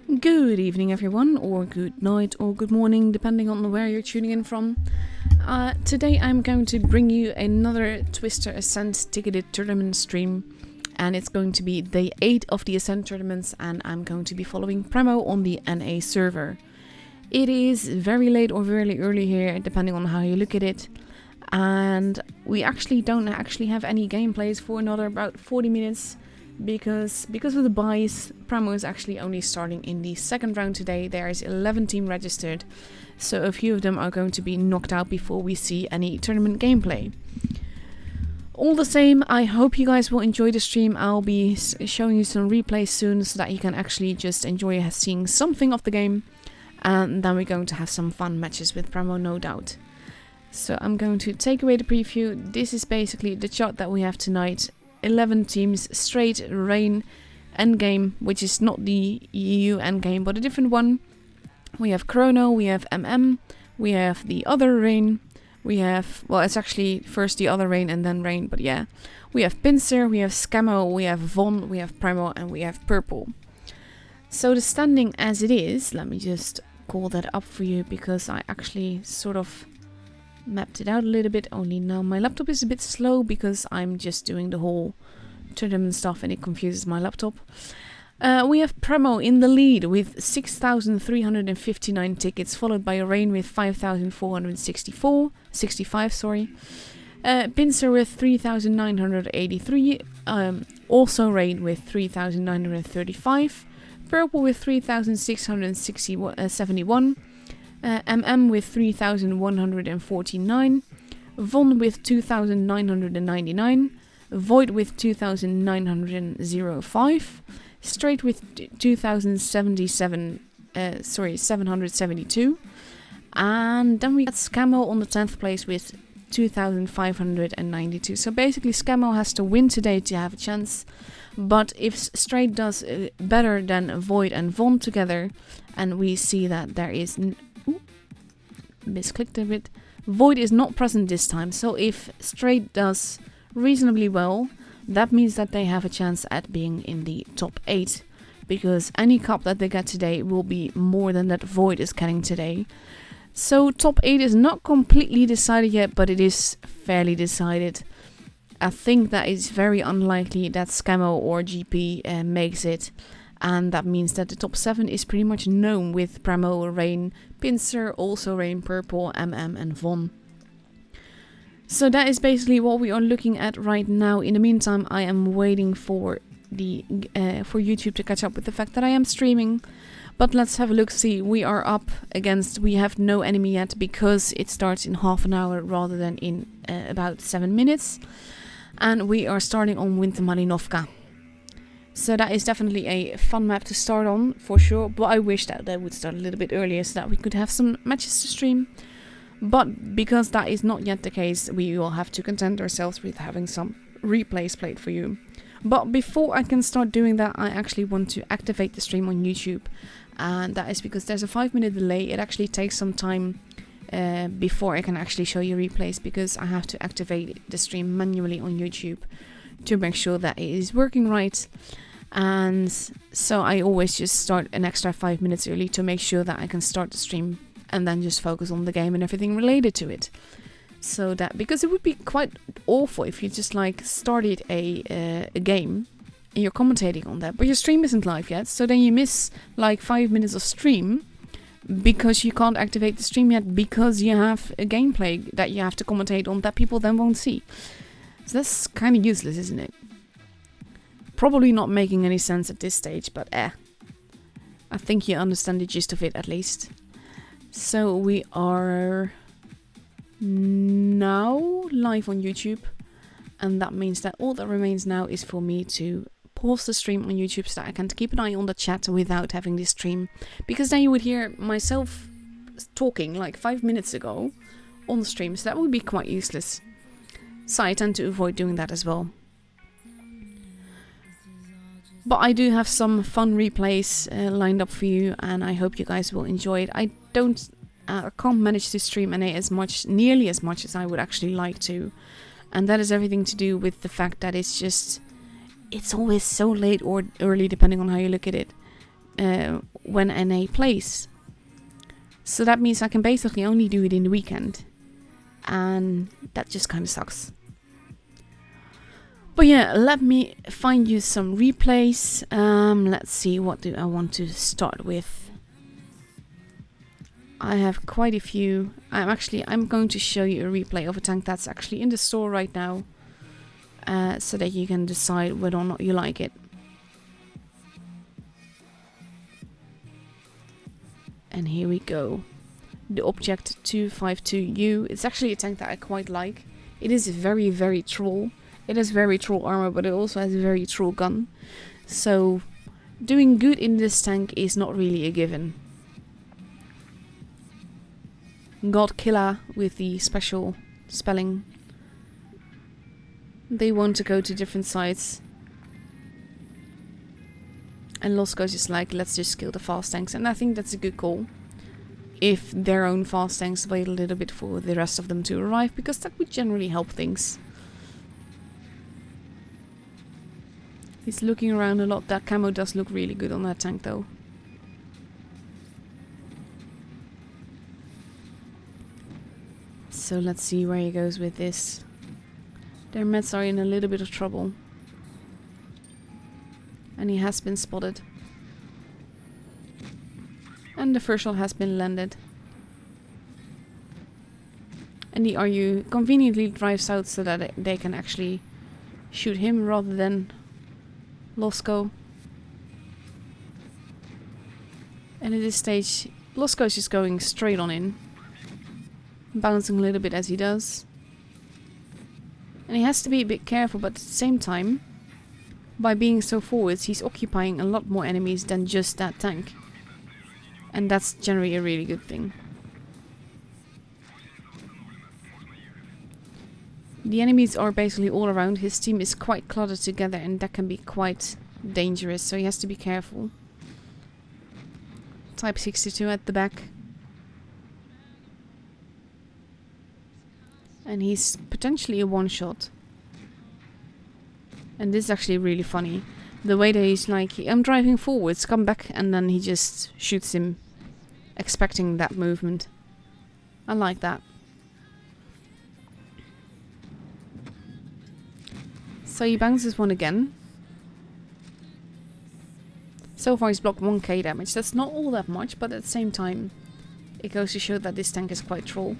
Good evening everyone, or good night, or good morning, depending on where you're tuning in from. Today I'm going to bring you another Twister Ascent ticketed tournament stream, and it's going to be day 8 of the Ascent Tournaments, and I'm going to be following Primal on the NA server. It is very late or very early here, depending on how you look at it, and we don't have any gameplays for another about 40 minutes. Because of the buys, Primal is actually only starting in the second round today. There is 11 teams registered, so a few of them are going to be knocked out before we see any tournament gameplay. All the same, I hope you guys will enjoy the stream. I'll be showing you some replays soon so that you can actually just enjoy seeing something of the game. And then we're going to have some fun matches with Primal, no doubt. So I'm going to take away the preview. This is basically the chart that we have tonight. 11 teams, straight rain endgame, which is not the EU endgame but a different one. We have Chrono, we have we have the other rain, we have, well, it's actually first the other rain and then rain, but yeah. We have Pincer, we have Scammo, we have Von, we have Primal, and we have Purple. So the standing as it is, let me just call that up for you because I actually sort of mapped it out a little bit, only now my laptop is a bit slow because I'm just doing the whole tournament stuff and it confuses my laptop. We have Primal in the lead with 6,359 tickets, followed by Rain with 5,465, Pincer with 3,983, also Rain with 3,935, Purple with 3,671, with 3,149, Von with 2,999, Void with 2,905, Straight with 772, and then we got Scammo on the 10th place with 2,592. So basically Scammo has to win today to have a chance, but if Straight does better than Void and Von together, and we see that there is misclicked a bit. Void is not present this time, so if Straight does reasonably well, that means that they have a chance at being in the top 8, because any cup that they get today will be more than that Void is getting today. So top 8 is not completely decided yet, but it is fairly decided. I think that it's very unlikely that Scammo or GP makes it. And that means that the top 7 is pretty much known with Primal, Rain, Pincer, also Rain, Purple, and Von. So that is basically what we are looking at right now. In the meantime, I am waiting for for YouTube to catch up with the fact that I am streaming. But let's have a look. See, we are up against, we have no enemy yet because it starts in half an hour rather than in about 7 minutes. And we are starting on Winter Malinovka. So that is definitely a fun map to start on, for sure. But I wish that they would start a little bit earlier so that we could have some matches to stream. But because that is not yet the case, we will have to content ourselves with having some replays played for you. But before I can start doing that, I actually want to activate the stream on YouTube. And that is because there's a 5-minute delay. It actually takes some time before I can actually show you replays, because I have to activate the stream manually on YouTube to make sure that it is working right. And so I always just start an extra 5 minutes early to make sure that I can start the stream and then just focus on the game and everything related to it. So that, because it would be quite awful if you just like started a game and you're commentating on that, but your stream isn't live yet, so then you miss like 5 minutes of stream because you can't activate the stream yet because you have a gameplay that you have to commentate on that people then won't see. So that's kind of useless, isn't it? Probably not making any sense at this stage, but I think you understand the gist of it at least. So we are now live on YouTube, and that means that all that remains now is for me to pause the stream on YouTube so that I can keep an eye on the chat without having this stream, because then you would hear myself talking like 5 minutes ago on the stream, so that would be quite useless. So I tend to avoid doing that as well. But I do have some fun replays lined up for you, and I hope you guys will enjoy it. I can't manage to stream NA nearly as much as I would actually like to, and that is everything to do with the fact that it's always so late or early, depending on how you look at it. when NA plays. So that means I can basically only do it in the weekend. And that just kind of sucks. But yeah, let me find you some replays. Let's see, what do I want to start with? I have quite a few. I'm going to show you a replay of a tank that's actually in the store right now. So that you can decide whether or not you like it. And here we go. The Object 252U. It's actually a tank that I quite like. It is very, very troll. It has very troll armor, but it also has a very troll gun. So doing good in this tank is not really a given. God Killer with the special spelling. They want to go to different sides. And Losco's just like, let's just kill the fast tanks. And I think that's a good call. If their own fast tanks wait a little bit for the rest of them to arrive, because that would generally help things. He's looking around a lot. That camo does look really good on that tank though. So let's see where he goes with this. Their Mets are in a little bit of trouble. And he has been spotted. And the first shot has been landed. And the RU conveniently drives out so that they can actually shoot him rather than Losco. And at this stage, Losco is just going straight on in. Bouncing a little bit as he does. And he has to be a bit careful, but at the same time, by being so forwards, he's occupying a lot more enemies than just that tank. And that's generally a really good thing. The enemies are basically all around. His team is quite cluttered together and that can be quite dangerous, so he has to be careful. Type 62 at the back. And he's potentially a one-shot. And this is actually really funny. The way that he's like, I'm driving forwards, come back, and then he just shoots him, expecting that movement. I like that. So he bounces one again. So far he's blocked 1k damage. That's not all that much, but at the same time, it goes to show that this tank is quite troll.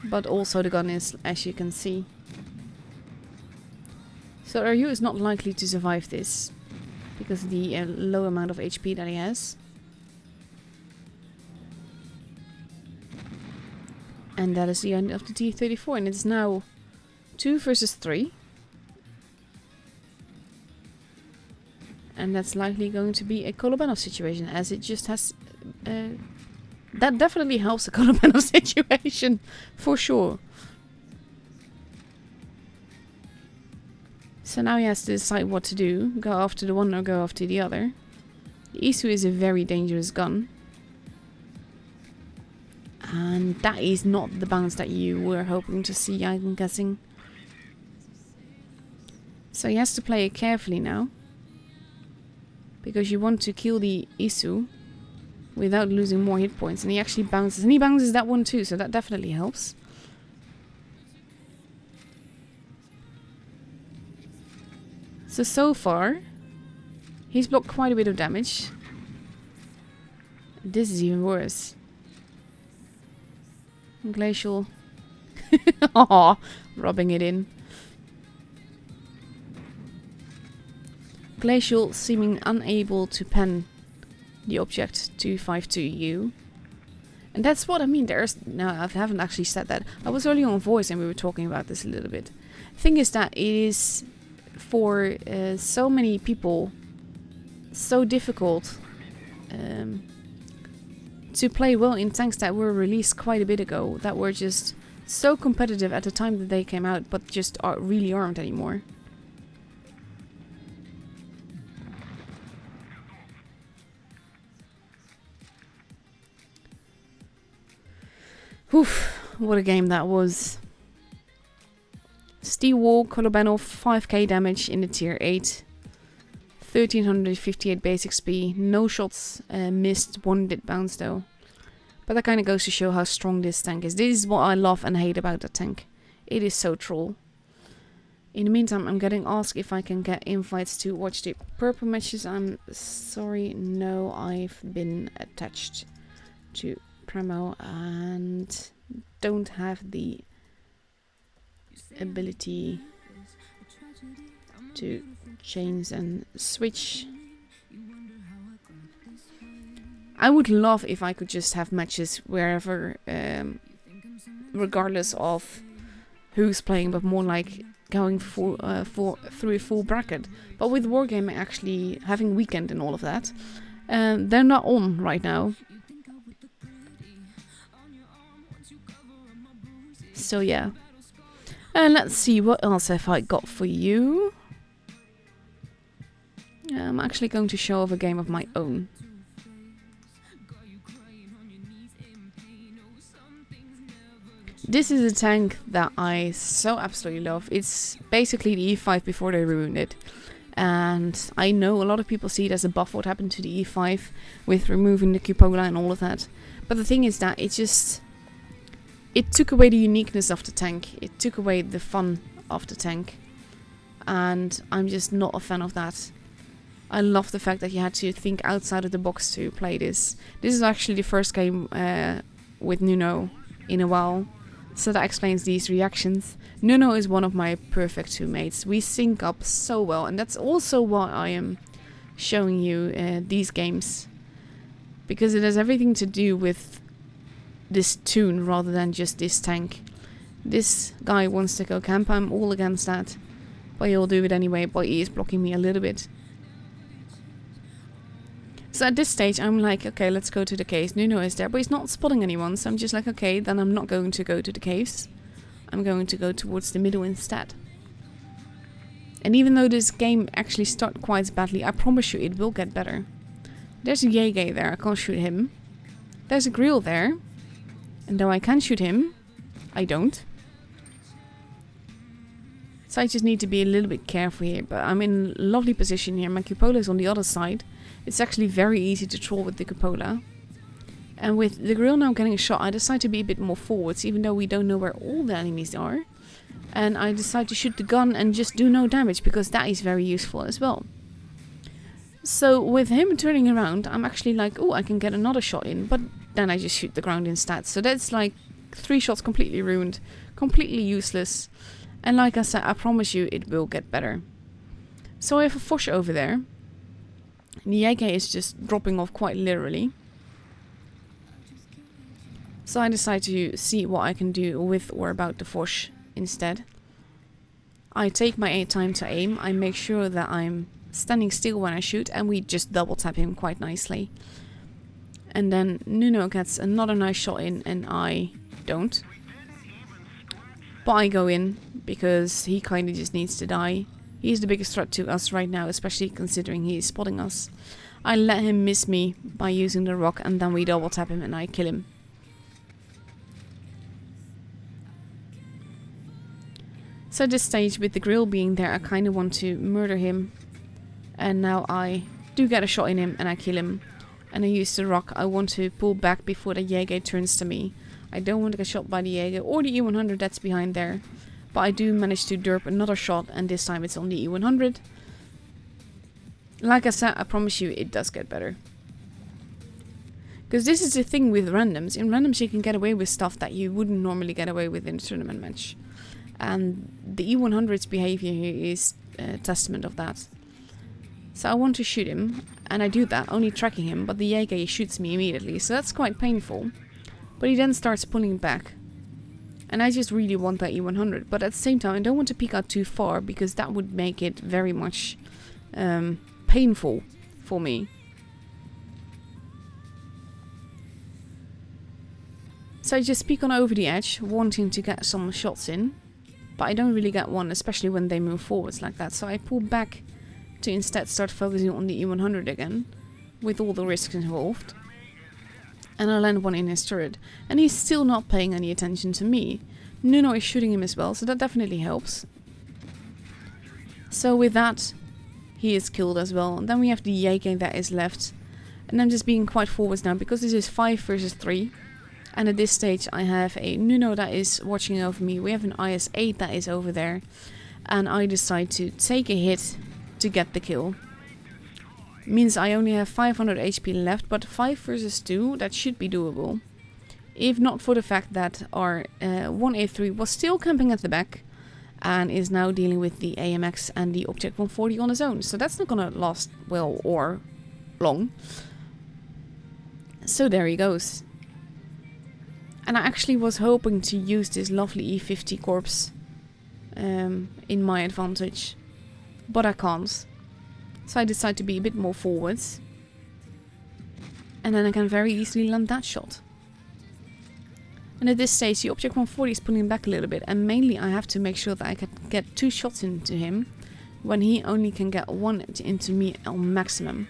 But also the gun is, as you can see. So RU is not likely to survive this, because of the low amount of HP that he has. And that is the end of the T-34, and it's now 2 versus 3. And that's likely going to be a Kolobanov situation, as it just has... that definitely helps the Kolobanov situation, for sure. So now he has to decide what to do. Go after the one or go after the other. The Isu is a very dangerous gun. And that is not the bounce that you were hoping to see, I'm guessing. So he has to play it carefully now. Because you want to kill the Isu without losing more hit points. And he actually bounces. And he bounces that one too, so that definitely helps. So far, he's blocked quite a bit of damage. This is even worse. Glacial. Aww, rubbing it in. Glacial seeming unable to pen the Object 252U. And that's what I mean. No, I haven't actually said that. I was early on voice and we were talking about this a little bit. Thing is that it is for so many people so difficult to play well in tanks that were released quite a bit ago, that were just so competitive at the time that they came out, but just aren't really armed anymore. Oof, what a game that was. Steel Wall, Kolobanov, 5k damage in the tier 8. 1358 base XP, no shots missed, one did bounce though. But that kind of goes to show how strong this tank is. This is what I love and hate about the tank. It is so troll. In the meantime, I'm getting asked if I can get invites to watch the purple matches. I'm sorry, no, I've been attached to Primal and don't have the ability to change and switch. I would love if I could just have matches wherever, regardless of who's playing, but more like going through a full bracket. But with Wargaming actually having weekend and all of that, they're not on right now. So yeah. And let's see, what else have I got for you? I'm actually going to show off a game of my own. This is a tank that I so absolutely love. It's basically the E5 before they ruined it. And I know a lot of people see it as a buff what happened to the E5 with removing the cupola and all of that. But the thing is that it took away the uniqueness of the tank. It took away the fun of the tank. And I'm just not a fan of that. I love the fact that you had to think outside of the box to play this. This is actually the first game with Nuno in a while. So that explains these reactions. Nuno is one of my perfect teammates. We sync up so well. And that's also why I am showing you these games. Because it has everything to do with this tune rather than just this tank. This guy wants to go camp. I'm all against that. But he'll do it anyway. But he is blocking me a little bit. So at this stage, I'm like, okay, let's go to the caves. Nuno is there, but he's not spotting anyone. So I'm just like, okay, then I'm not going to go to the caves. I'm going to go towards the middle instead. And even though this game actually started quite badly, I promise you it will get better. There's a Jäger there, I can't shoot him. There's a grill there. And though I can shoot him, I don't. So I just need to be a little bit careful here. But I'm in a lovely position here. My cupola is on the other side. It's actually very easy to troll with the cupola. And with the grill now getting a shot, I decide to be a bit more forwards, even though we don't know where all the enemies are. And I decide to shoot the gun and just do no damage, because that is very useful as well. So with him turning around, I'm actually like, oh, I can get another shot in, but then I just shoot the ground instead. So that's like 3 shots completely ruined, completely useless. And like I said, I promise you it will get better. So I have a Foch over there. The Jäger is just dropping off quite literally. So I decide to see what I can do with or about the Foch instead. I take my time to aim. I make sure that I'm standing still when I shoot, and we just double tap him quite nicely. And then Nuno gets another nice shot in and I don't. But I go in because he kind of just needs to die. He's the biggest threat to us right now, especially considering he is spotting us. I let him miss me by using the rock, and then we double tap him and I kill him. So at this stage, with the grill being there, I kind of want to murder him. And now I do get a shot in him and I kill him. And I use the rock. I want to pull back before the Jäger turns to me. I don't want to get shot by the Jäger or the E100 that's behind there. But I do manage to derp another shot, and this time it's on the E100. Like I said, I promise you it does get better. Because this is the thing with randoms. In randoms you can get away with stuff that you wouldn't normally get away with in a tournament match. And the E100's behavior here is a testament of that. So I want to shoot him, and I do that, only tracking him, but the Jäger shoots me immediately, so that's quite painful. But he then starts pulling back. And I just really want that E100, but at the same time I don't want to peek out too far, because that would make it very much painful for me. So I just peek on over the edge, wanting to get some shots in. But I don't really get one, especially when they move forwards like that. So I pull back to instead start focusing on the E100 again, with all the risks involved. And I land one in his turret. And he's still not paying any attention to me. Nuno is shooting him as well, so that definitely helps. So with that, He is killed as well. And then we have the Yake that is left. And I'm just being quite forwards now because this is 5 versus 3. And at this stage I have a Nuno that is watching over me. We have an IS-8 that is over there. And I decide to take a hit to get the kill. Means I only have 500 HP left, but 5 versus 2, that should be doable. If not for the fact that our 1A3 was still camping at the back and is now dealing with the AMX and the Object 140 on his own. So that's not gonna last well or long. So there he goes. And I actually was hoping to use this lovely E50 corpse in my advantage, but I can't. So I decide to be a bit more forwards. And then I can very easily land that shot. And at this stage the Object 140 is pulling back a little bit, and mainly I have to make sure that I can get 2 shots into him when he only can get 1 into me on maximum.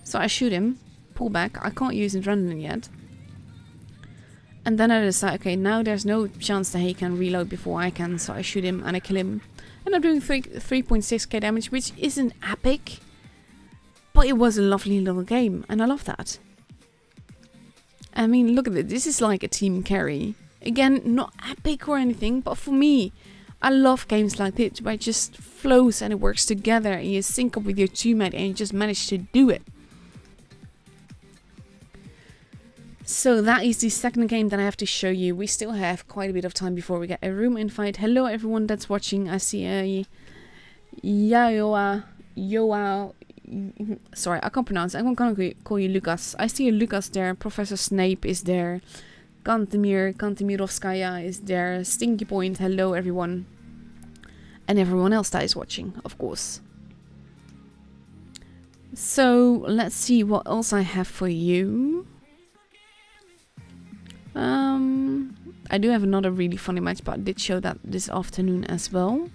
So I shoot him, pull back, I can't use adrenaline yet. And then I decide, okay, now there's no chance that he can reload before I can, so I shoot him and I kill him. And I'm doing 3.6k damage, which isn't epic, but it was a lovely little game, and I love that. I mean, look at it, this is like a team carry. Again, not epic or anything, but for me, I love games like this, where it just flows and it works together, and you sync up with your teammate and you just manage to do it. So that is the second game that I have to show you. We still have quite a bit of time before we get a room invite. Hello everyone that's watching. I see a sorry, I can't pronounce it. I'm gonna call you Lucas. I see a Lucas there. Professor Snape is there. Kantemirovskaya is there. Stinky Point, hello everyone. And everyone else that is watching, of course. So let's see what else I have for you. I do have another really funny match, but I did show that this afternoon as well.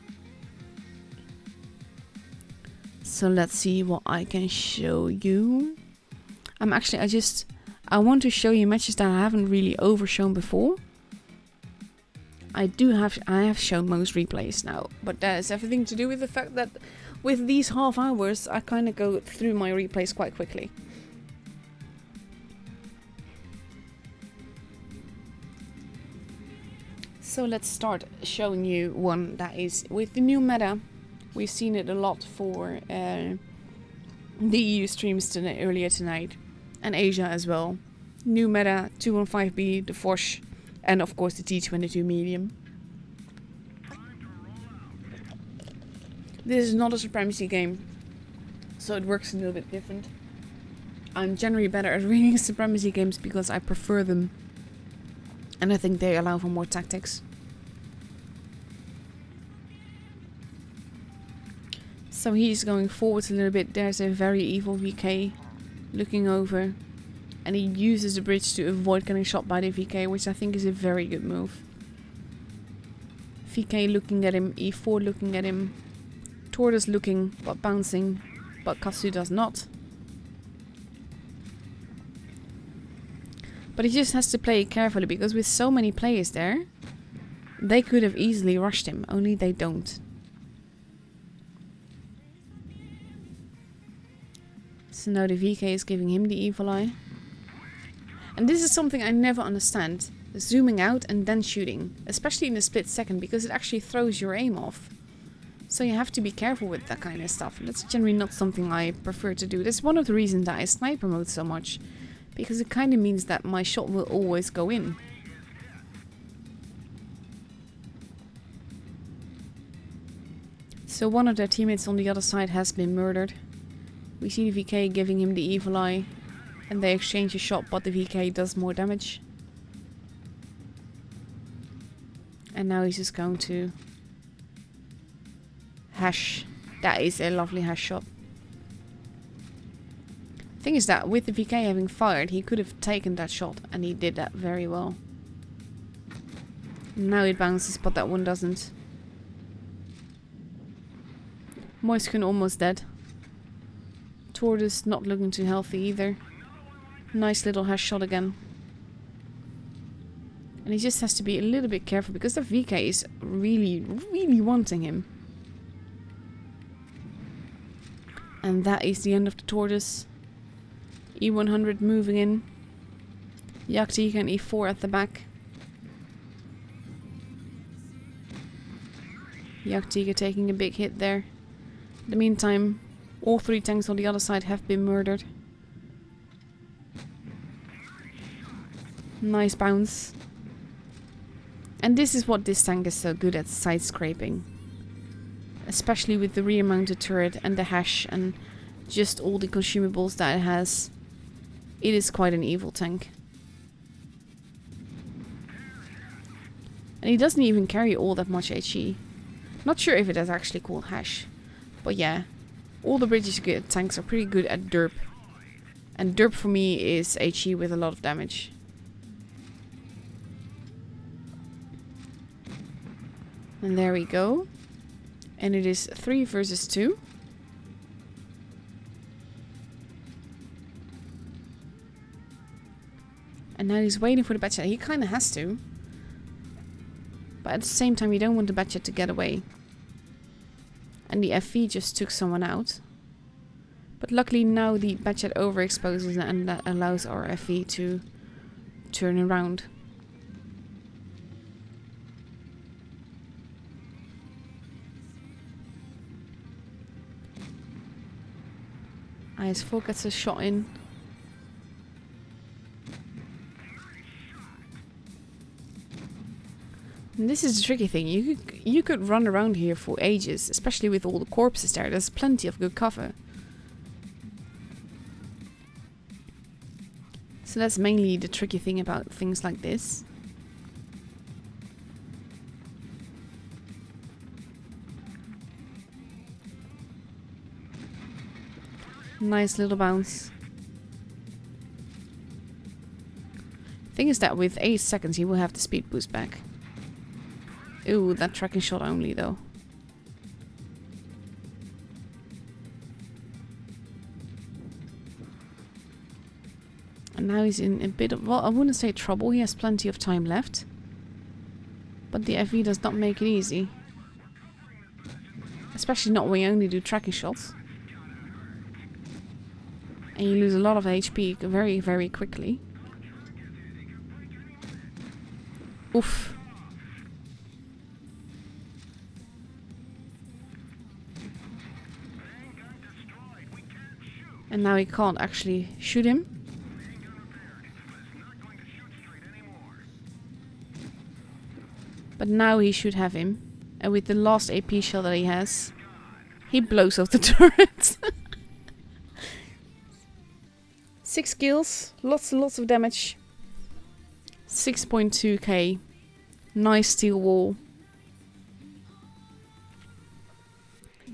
So let's see what I can show you. I want to show you matches that I haven't really overshown before. I have shown most replays now, but that has everything to do with the fact that with these half hours I kind of go through my replays quite quickly. So let's start showing you one that is with the new meta. We've seen it a lot for the EU streams earlier tonight, and Asia as well. New meta, 215B, the Foch, and of course the T22 medium. This is not a supremacy game, so it works a little bit different. I'm generally better at reading supremacy games because I prefer them, and I think they allow for more tactics. So he's going forwards a little bit. There's a very evil VK looking over, and he uses the bridge to avoid getting shot by the VK, which I think is a very good move. VK looking at him, E4 looking at him, Tortoise looking but bouncing, but Castilla does not. But he just has to play it carefully, because with so many players there, they could have easily rushed him, only they don't. So now the VK is giving him the evil eye. And this is something I never understand. Zooming out and then shooting. Especially in a split second, because it actually throws your aim off. So you have to be careful with that kind of stuff. That's generally not something I prefer to do. That's one of the reasons that I sniper mode so much. Because it kind of means that my shot will always go in. So one of their teammates on the other side has been murdered. We see the VK giving him the evil eye, and they exchange a shot, but the VK does more damage. And now he's just going to hash. That is a lovely hash shot. Thing is that with the VK having fired, he could have taken that shot, and he did that very well. Now it bounces, but that one doesn't. Moiskin almost dead. Tortoise not looking too healthy either. Nice little hash shot again. And he just has to be a little bit careful, because the VK is really, really wanting him. And that is the end of the tortoise. E100 moving in. Yakti and E4 at the back. Yaktiga taking a big hit there. In the meantime, all 3 tanks on the other side have been murdered. Nice bounce. And this is what this tank is so good at, side scraping. Especially with the rear mounted turret and the hash and just all the consumables that it has. It is quite an evil tank. And he doesn't even carry all that much HE. Not sure if it is actually called hash. But yeah, all the British tanks are pretty good at derp. And derp for me is HE with a lot of damage. And there we go. And it is 3 versus 2. And now he's waiting for the Batchat. He kind of has to. But at the same time, you don't want the Batchat to get away. And the FV just took someone out. But luckily now the Batchat overexposes and that allows our FV to turn around. As Foch gets a shot in. And this is the tricky thing. You could run around here for ages, especially with all the corpses there. There's plenty of good cover. So that's mainly the tricky thing about things like this. Nice little bounce. Thing is that with 8 seconds he will have the speed boost back. Ooh, that tracking shot only though. And now he's in a bit of, well, I wouldn't say trouble. He has plenty of time left. But the FV does not make it easy. Especially not when you only do tracking shots. And you lose a lot of HP very, very quickly. Oof. And now he can't actually shoot him. But now he should have him. And with the last AP shell that he has, he blows off the turret. 6 kills, lots and lots of damage. 6.2k. Nice steel wall.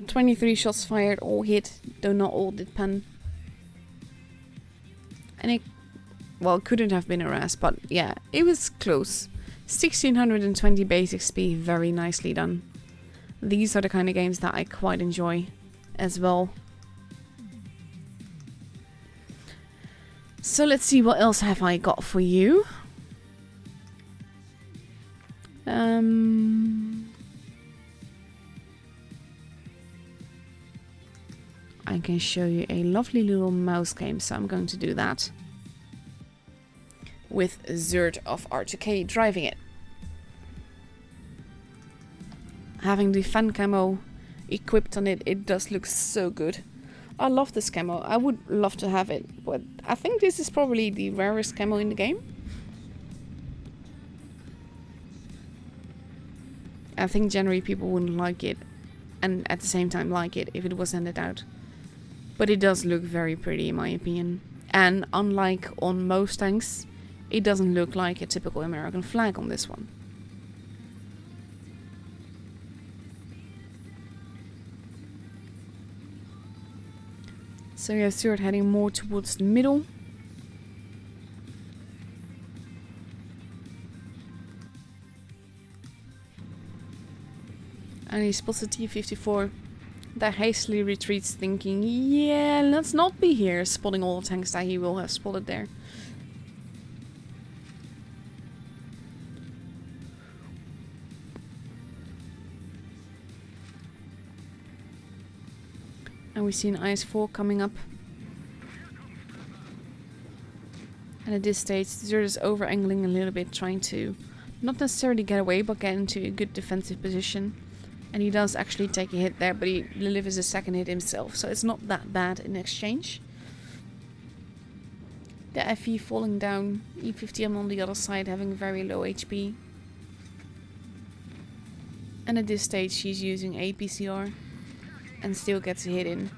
23 shots fired, all hit, though not all did pen. And it, well, couldn't have been a RAS, but yeah, it was close. 1620 base XP, very nicely done. These are the kind of games that I quite enjoy as well. So let's see, what else have I got for you? I can show you a lovely little mouse game, so I'm going to do that. With Zerd of R2K driving it. Having the fan camo equipped on it, it does look so good. I love this camo. I would love to have it, but I think this is probably the rarest camo in the game. I think generally people wouldn't like it, and at the same time like it if it was handed out. But it does look very pretty in my opinion. And unlike on most tanks, it doesn't look like a typical American flag on this one. So you have Stuart heading more towards the middle. And he spots the T-54 that hastily retreats, thinking, yeah, let's not be here, spotting all the tanks that he will have spotted there. And we see an IS-4 coming up. And at this stage, Zerd is over-angling a little bit, trying to not necessarily get away, but get into a good defensive position. And he does actually take a hit there, but he delivers a second hit himself, so it's not that bad in exchange. The FE falling down, E50M on the other side having very low HP. And at this stage she's using APCR and still gets a hit in.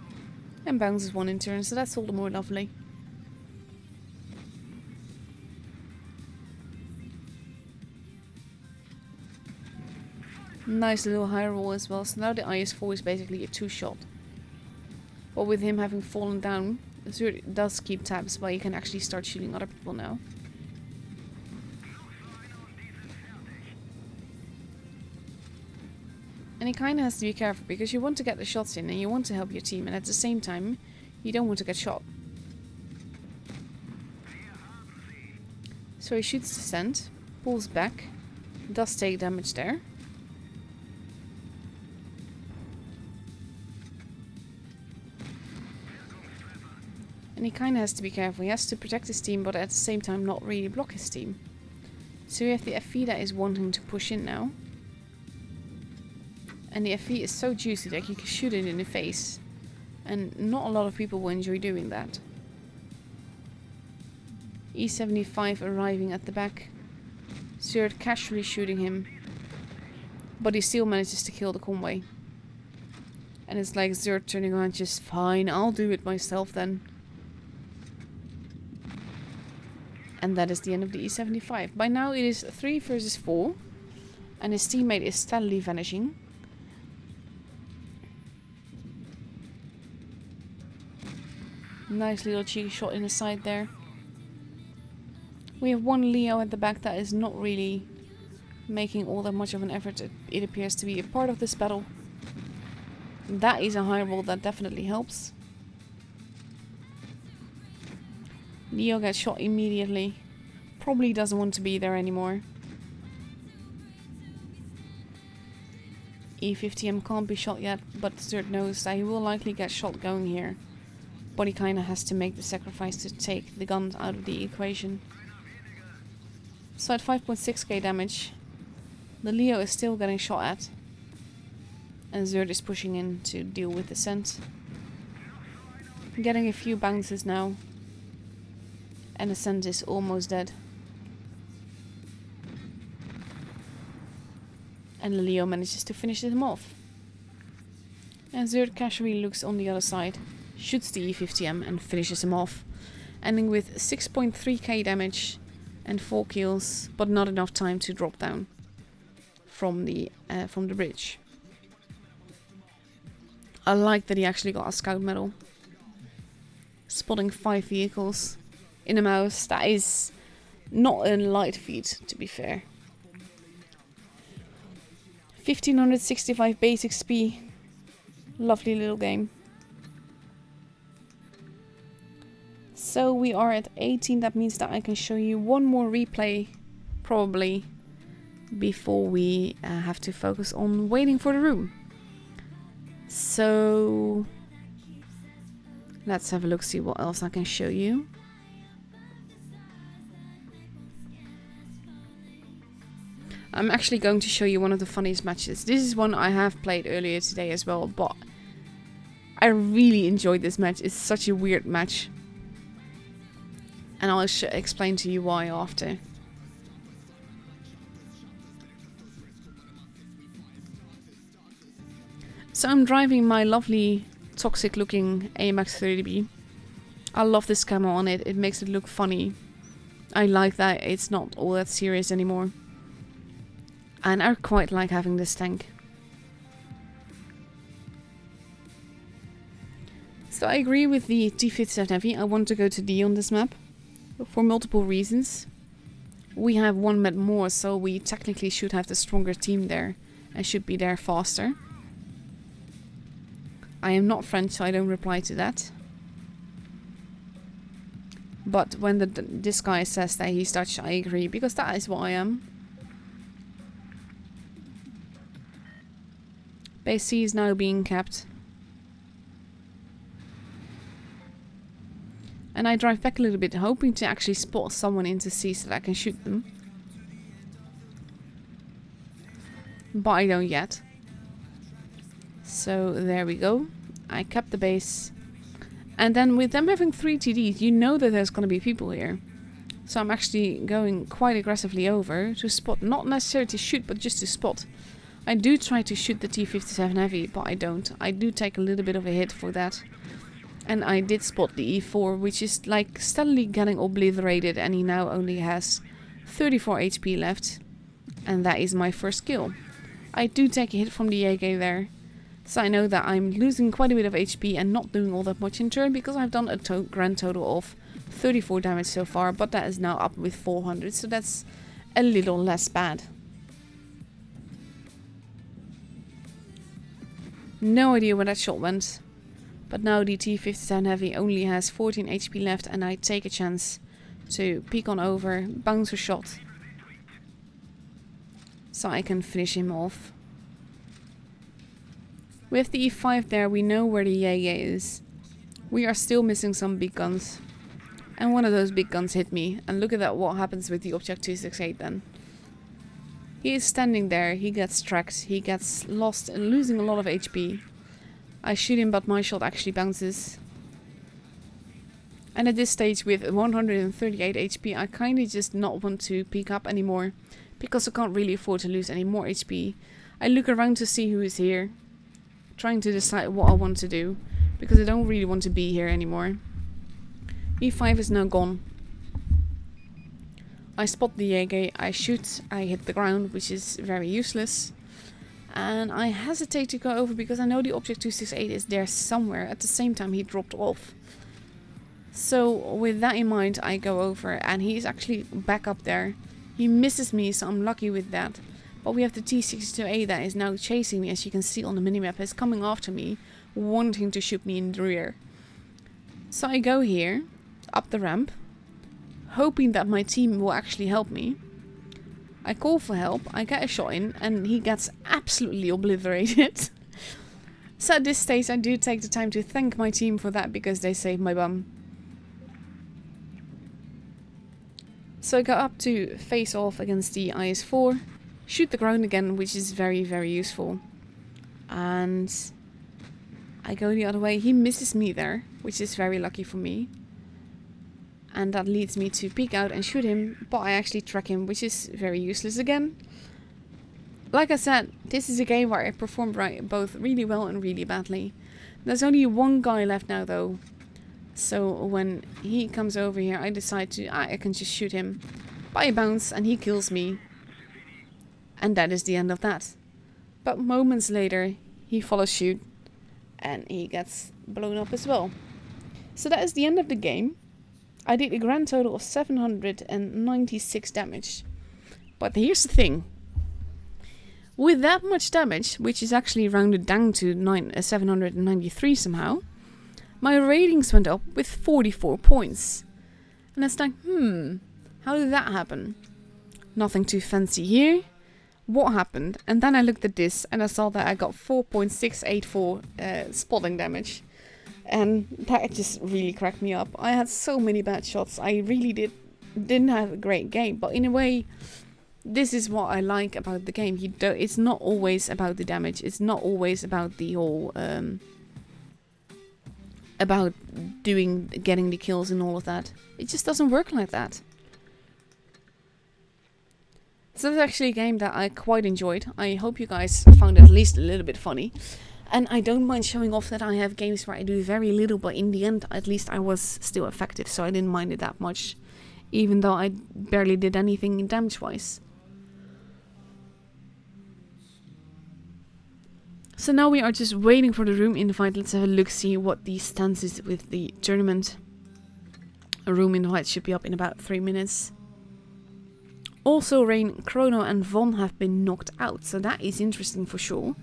And bounces one in turn, so that's all the more lovely. Nice little high roll as well, so now the IS-4 is basically a 2-shot. But with him having fallen down, Zerd does keep tabs, but you can actually start shooting other people now. And he kind of has to be careful, because you want to get the shots in and you want to help your team, and at the same time you don't want to get shot. So he shoots the Ascent, pulls back, does take damage there. And he kind of has to be careful. He has to protect his team, but at the same time not really block his team. So we have the FE that is wanting to push in now. And the FE is so juicy that you can shoot it in the face. And not a lot of people will enjoy doing that. E75 arriving at the back. Zerd casually shooting him. But he still manages to kill the convoy. And it's like Zerd turning around, just fine, I'll do it myself then. And that is the end of the E75. By now it is 3 versus 4. And his teammate is steadily vanishing. Nice little cheeky shot in the side there. We have one Leo at the back that is not really making all that much of an effort. It appears to be a part of this battle. That is a high roll, that definitely helps. Leo gets shot immediately. Probably doesn't want to be there anymore. E50M can't be shot yet, but Zerd knows that he will likely get shot going here. But he kinda has to make the sacrifice to take the gun out of the equation. So at 5.6k damage, the Leo is still getting shot at. And Zerd is pushing in to deal with the Ascent. Getting a few bounces now. And the Ascent is almost dead. And the Leo manages to finish him off. And Zerd casually looks on the other side, shoots the E50M and finishes him off. Ending with 6.3k damage and 4 kills, but not enough time to drop down from the bridge. I like that he actually got a scout medal. Spotting 5 vehicles in a mouse, that is not a light feat, to be fair. 1565 base XP. Lovely little game. So we are at 18, that means that I can show you one more replay, probably, before we have to focus on waiting for the room. So let's have a look, see what else I can show you. I'm actually going to show you one of the funniest matches. This is one I have played earlier today as well, but I really enjoyed this match. It's such a weird match. And I'll explain to you why after. So I'm driving my lovely toxic looking AMX 30B. I love this camo on it. It makes it look funny. I like that it's not all that serious anymore. And I quite like having this tank. So I agree with the T57 Heavy. I want to go to D on this map. For multiple reasons. We have one met more, so we technically should have the stronger team there. And should be there faster. I am not French, so I don't reply to that. But when this guy says that he's Dutch, I agree, because that is what I am. Base C is now being capped. And I drive back a little bit, hoping to actually spot someone into C so that I can shoot them. But I don't yet. So there we go. I kept the base. And then with them having 3 TDs, you know that there's going to be people here. So I'm actually going quite aggressively over to spot. Not necessarily to shoot, but just to spot. I do try to shoot the T-57 Heavy, but I don't. I do take a little bit of a hit for that. And I did spot the E4, which is like steadily getting obliterated. And he now only has 34 HP left. And that is my first kill. I do take a hit from the AK there. So I know that I'm losing quite a bit of HP and not doing all that much in turn. Because I've done a grand total of 34 damage so far. But that is now up with 400. So that's a little less bad. No idea where that shot went. But now the T-57 Heavy only has 14 HP left. And I take a chance to peek on over, bounce a shot. So I can finish him off. With the E5 there, we know where the Jaeger is. We are still missing some big guns. And one of those big guns hit me. And look at that, what happens with the Object 268 then. He is standing there, he gets tracked, he gets lost and losing a lot of HP. I shoot him, but my shot actually bounces. And at this stage with 138 HP, I kind of just not want to peek up anymore. Because I can't really afford to lose any more HP. I look around to see who is here. Trying to decide what I want to do. Because I don't really want to be here anymore. E5 is now gone. I spot the Jaeger, I shoot, I hit the ground, which is very useless. And I hesitate to go over because I know the Object 268 is there somewhere. At the same time he dropped off. So with that in mind I go over and he is actually back up there. He misses me, so I'm lucky with that. But we have the T-62A that is now chasing me, as you can see on the minimap. It's coming after me, wanting to shoot me in the rear. So I go here, up the ramp, hoping that my team will actually help me. I call for help, I get a shot in, and he gets absolutely obliterated. So at this stage I do take the time to thank my team for that, because they saved my bum. So I go up to face off against the IS-4, shoot the ground again, which is very, very useful. And I go the other way. He misses me there, which is very lucky for me. And that leads me to peek out and shoot him, but I actually track him, which is very useless again. Like I said, this is a game where I performed both really well and really badly. There's only one guy left now though. So when he comes over here, I decide to, I can just shoot him. But I bounce and he kills me. And that is the end of that. But moments later, he follows suit. And he gets blown up as well. So that is the end of the game. I did a grand total of 796 damage. But here's the thing. With that much damage, which is actually rounded down to 793 somehow, my ratings went up with 44 points. And it's like, how did that happen? Nothing too fancy here. What happened? And then I looked at this and I saw that I got 4.684 spotting damage. And that just really cracked me up. I had so many bad shots. I really didn't have a great game. But in a way, this is what I like about the game. It's not always about the damage. It's not always about the whole... about getting the kills and all of that. It just doesn't work like that. So that's actually a game that I quite enjoyed. I hope you guys found it at least a little bit funny. And I don't mind showing off that I have games where I do very little, but in the end, at least I was still effective, so I didn't mind it that much. Even though I barely did anything damage-wise. So now we are just waiting for the room invite. Let's have a look, see what the stance is with the tournament. A room invite should be up in about 3 minutes. Also, Rain, Chrono and Von have been knocked out, so that is interesting for sure.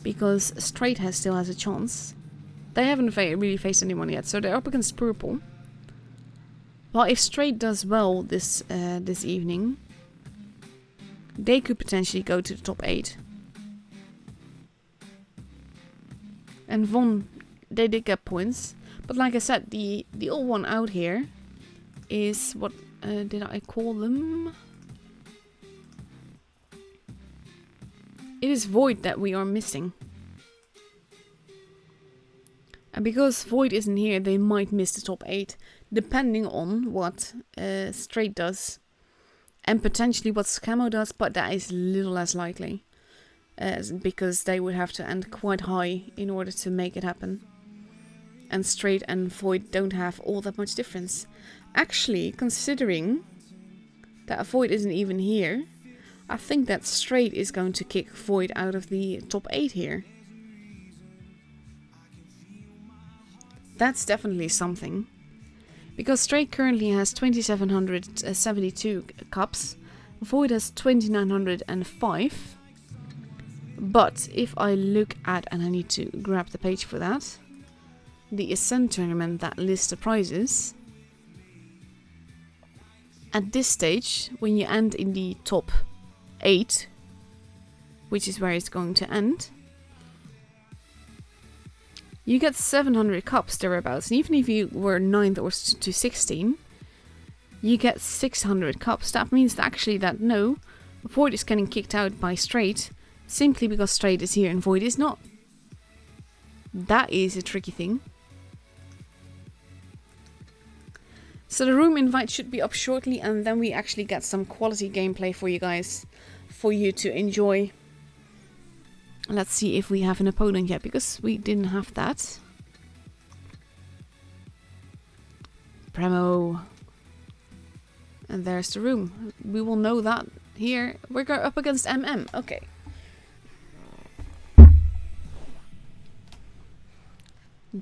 Because Straight still has a chance. They haven't really faced anyone yet, so they're up against Purple. Well, if Straight does well this evening, they could potentially go to the top 8. And Von, they did get points. But like I said, the old one out here is what did I call them? It is Void that we are missing. And because Void isn't here, they might miss the top 8, depending on what Straight does. And potentially what Scamo does, but that is a little less likely. Because they would have to end quite high in order to make it happen. And Straight and Void don't have all that much difference. Actually, considering that Void isn't even here, I think that Straight is going to kick Void out of the top 8 here. That's definitely something. Because Straight currently has 2,772 cups. Void has 2,905. But if I look at, and I need to grab the page for that, the Ascent Tournament that lists the prizes. At this stage, when you end in the top 8, which is where it's going to end, you get 700 cups thereabouts. And even if you were 9th or to 16, you get 600 cups. That means that actually that no, Void is getting kicked out by Straight, simply because Straight is here and Void is not. That is a tricky thing. So the room invite should be up shortly, and then we actually get some quality gameplay for you guys, for you to enjoy. Let's see if we have an opponent yet, because we didn't have that. Primal. And there's the room. We will know that here. We're going up against MM. Okay.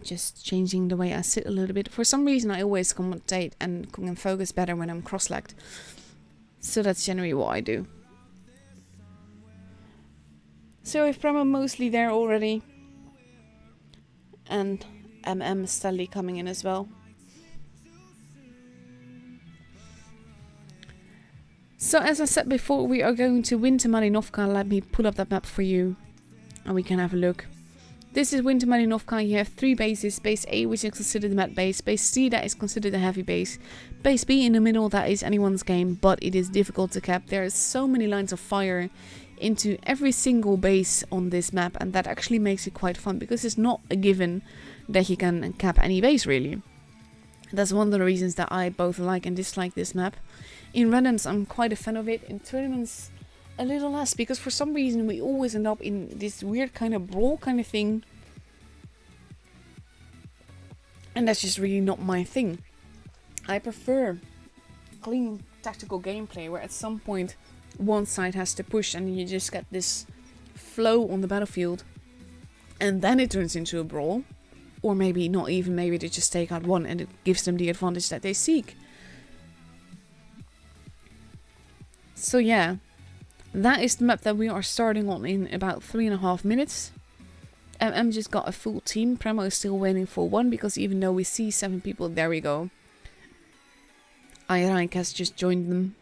Just changing the way I sit a little bit. For some reason I always commentate and can focus better when I'm cross-legged. So that's generally what I do. So if Primal mostly there already. And MM steadily coming in as well. So as I said before, we are going to Winter Malinovka. Let me pull up that map for you. And we can have a look. This is Winter Malinovka. You have 3 bases. Base A, which is considered the mad base. Base C, that is considered the heavy base. Base B in the middle, that is anyone's game, but it is difficult to cap. There are so many lines of fire into every single base on this map, and that actually makes it quite fun, because it's not a given that you can cap any base, really. That's one of the reasons that I both like and dislike this map. In randoms, I'm quite a fan of it. In tournaments, a little less, because for some reason we always end up in this weird kind of brawl kind of thing, and that's just really not my thing. I prefer clean tactical gameplay where at some point one side has to push and you just get this flow on the battlefield, and then it turns into a brawl, or maybe not even, maybe they just take out one and it gives them the advantage that they seek. So yeah, that is the map that we are starting on in about 3.5 minutes. MM just got a full team. Primal is still waiting for one, because even though we see 7 people, there we go. Ayrank has just joined them.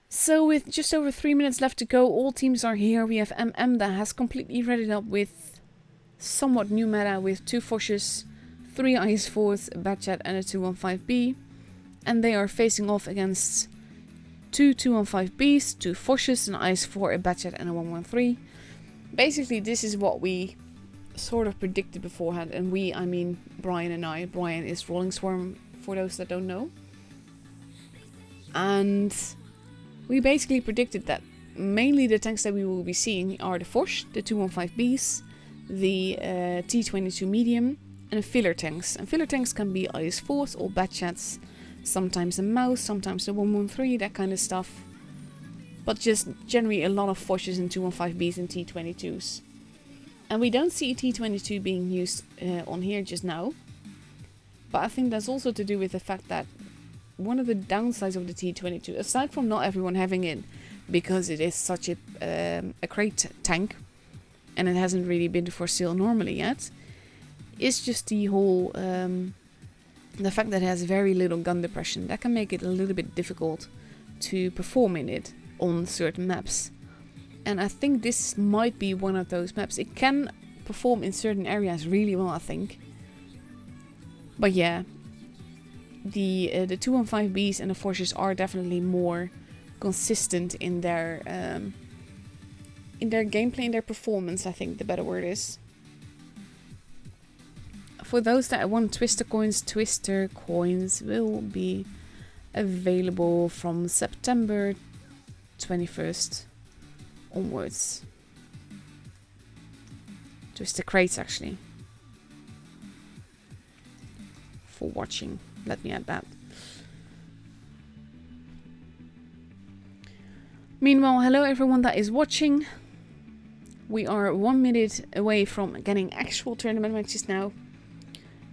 So with just over 3 minutes left to go, all teams are here. We have MM that has completely readied up with somewhat new meta, with 2 Foshes, 3 Ice Force, a Batchat and a 215B. And they are facing off against 2 215Bs, 2 Foshes, an Ice 4, a Batchat and a 113. Basically this is what we sort of predicted beforehand, and we, I mean Brian and I. Brian is Rolling Swarm, for those that don't know. And we basically predicted that mainly the tanks that we will be seeing are the Foch, the 215Bs, the T22 medium, and the filler tanks. And filler tanks can be Ice Force or Batchats, sometimes a Mouse, sometimes the 113, that kind of stuff. But just generally a lot of Foches and 215Bs and T22s. And we don't see T22 being used on here just now. But I think that's also to do with the fact that one of the downsides of the T22, aside from not everyone having it because it is such a crate tank and it hasn't really been for sale normally yet, is just the whole the fact that it has very little gun depression. That can make it a little bit difficult to perform in it on certain maps. And I think this might be one of those maps. It can perform in certain areas really well, I think. But yeah, the 215Bs and the Forces are definitely more consistent in their gameplay, in their performance, I think the better word is. For those that want Twister coins will be available from September 21st onwards. Twister crates, actually. For watching. Let me add that. Meanwhile, hello everyone that is watching. We are 1 minute away from getting actual tournament matches now.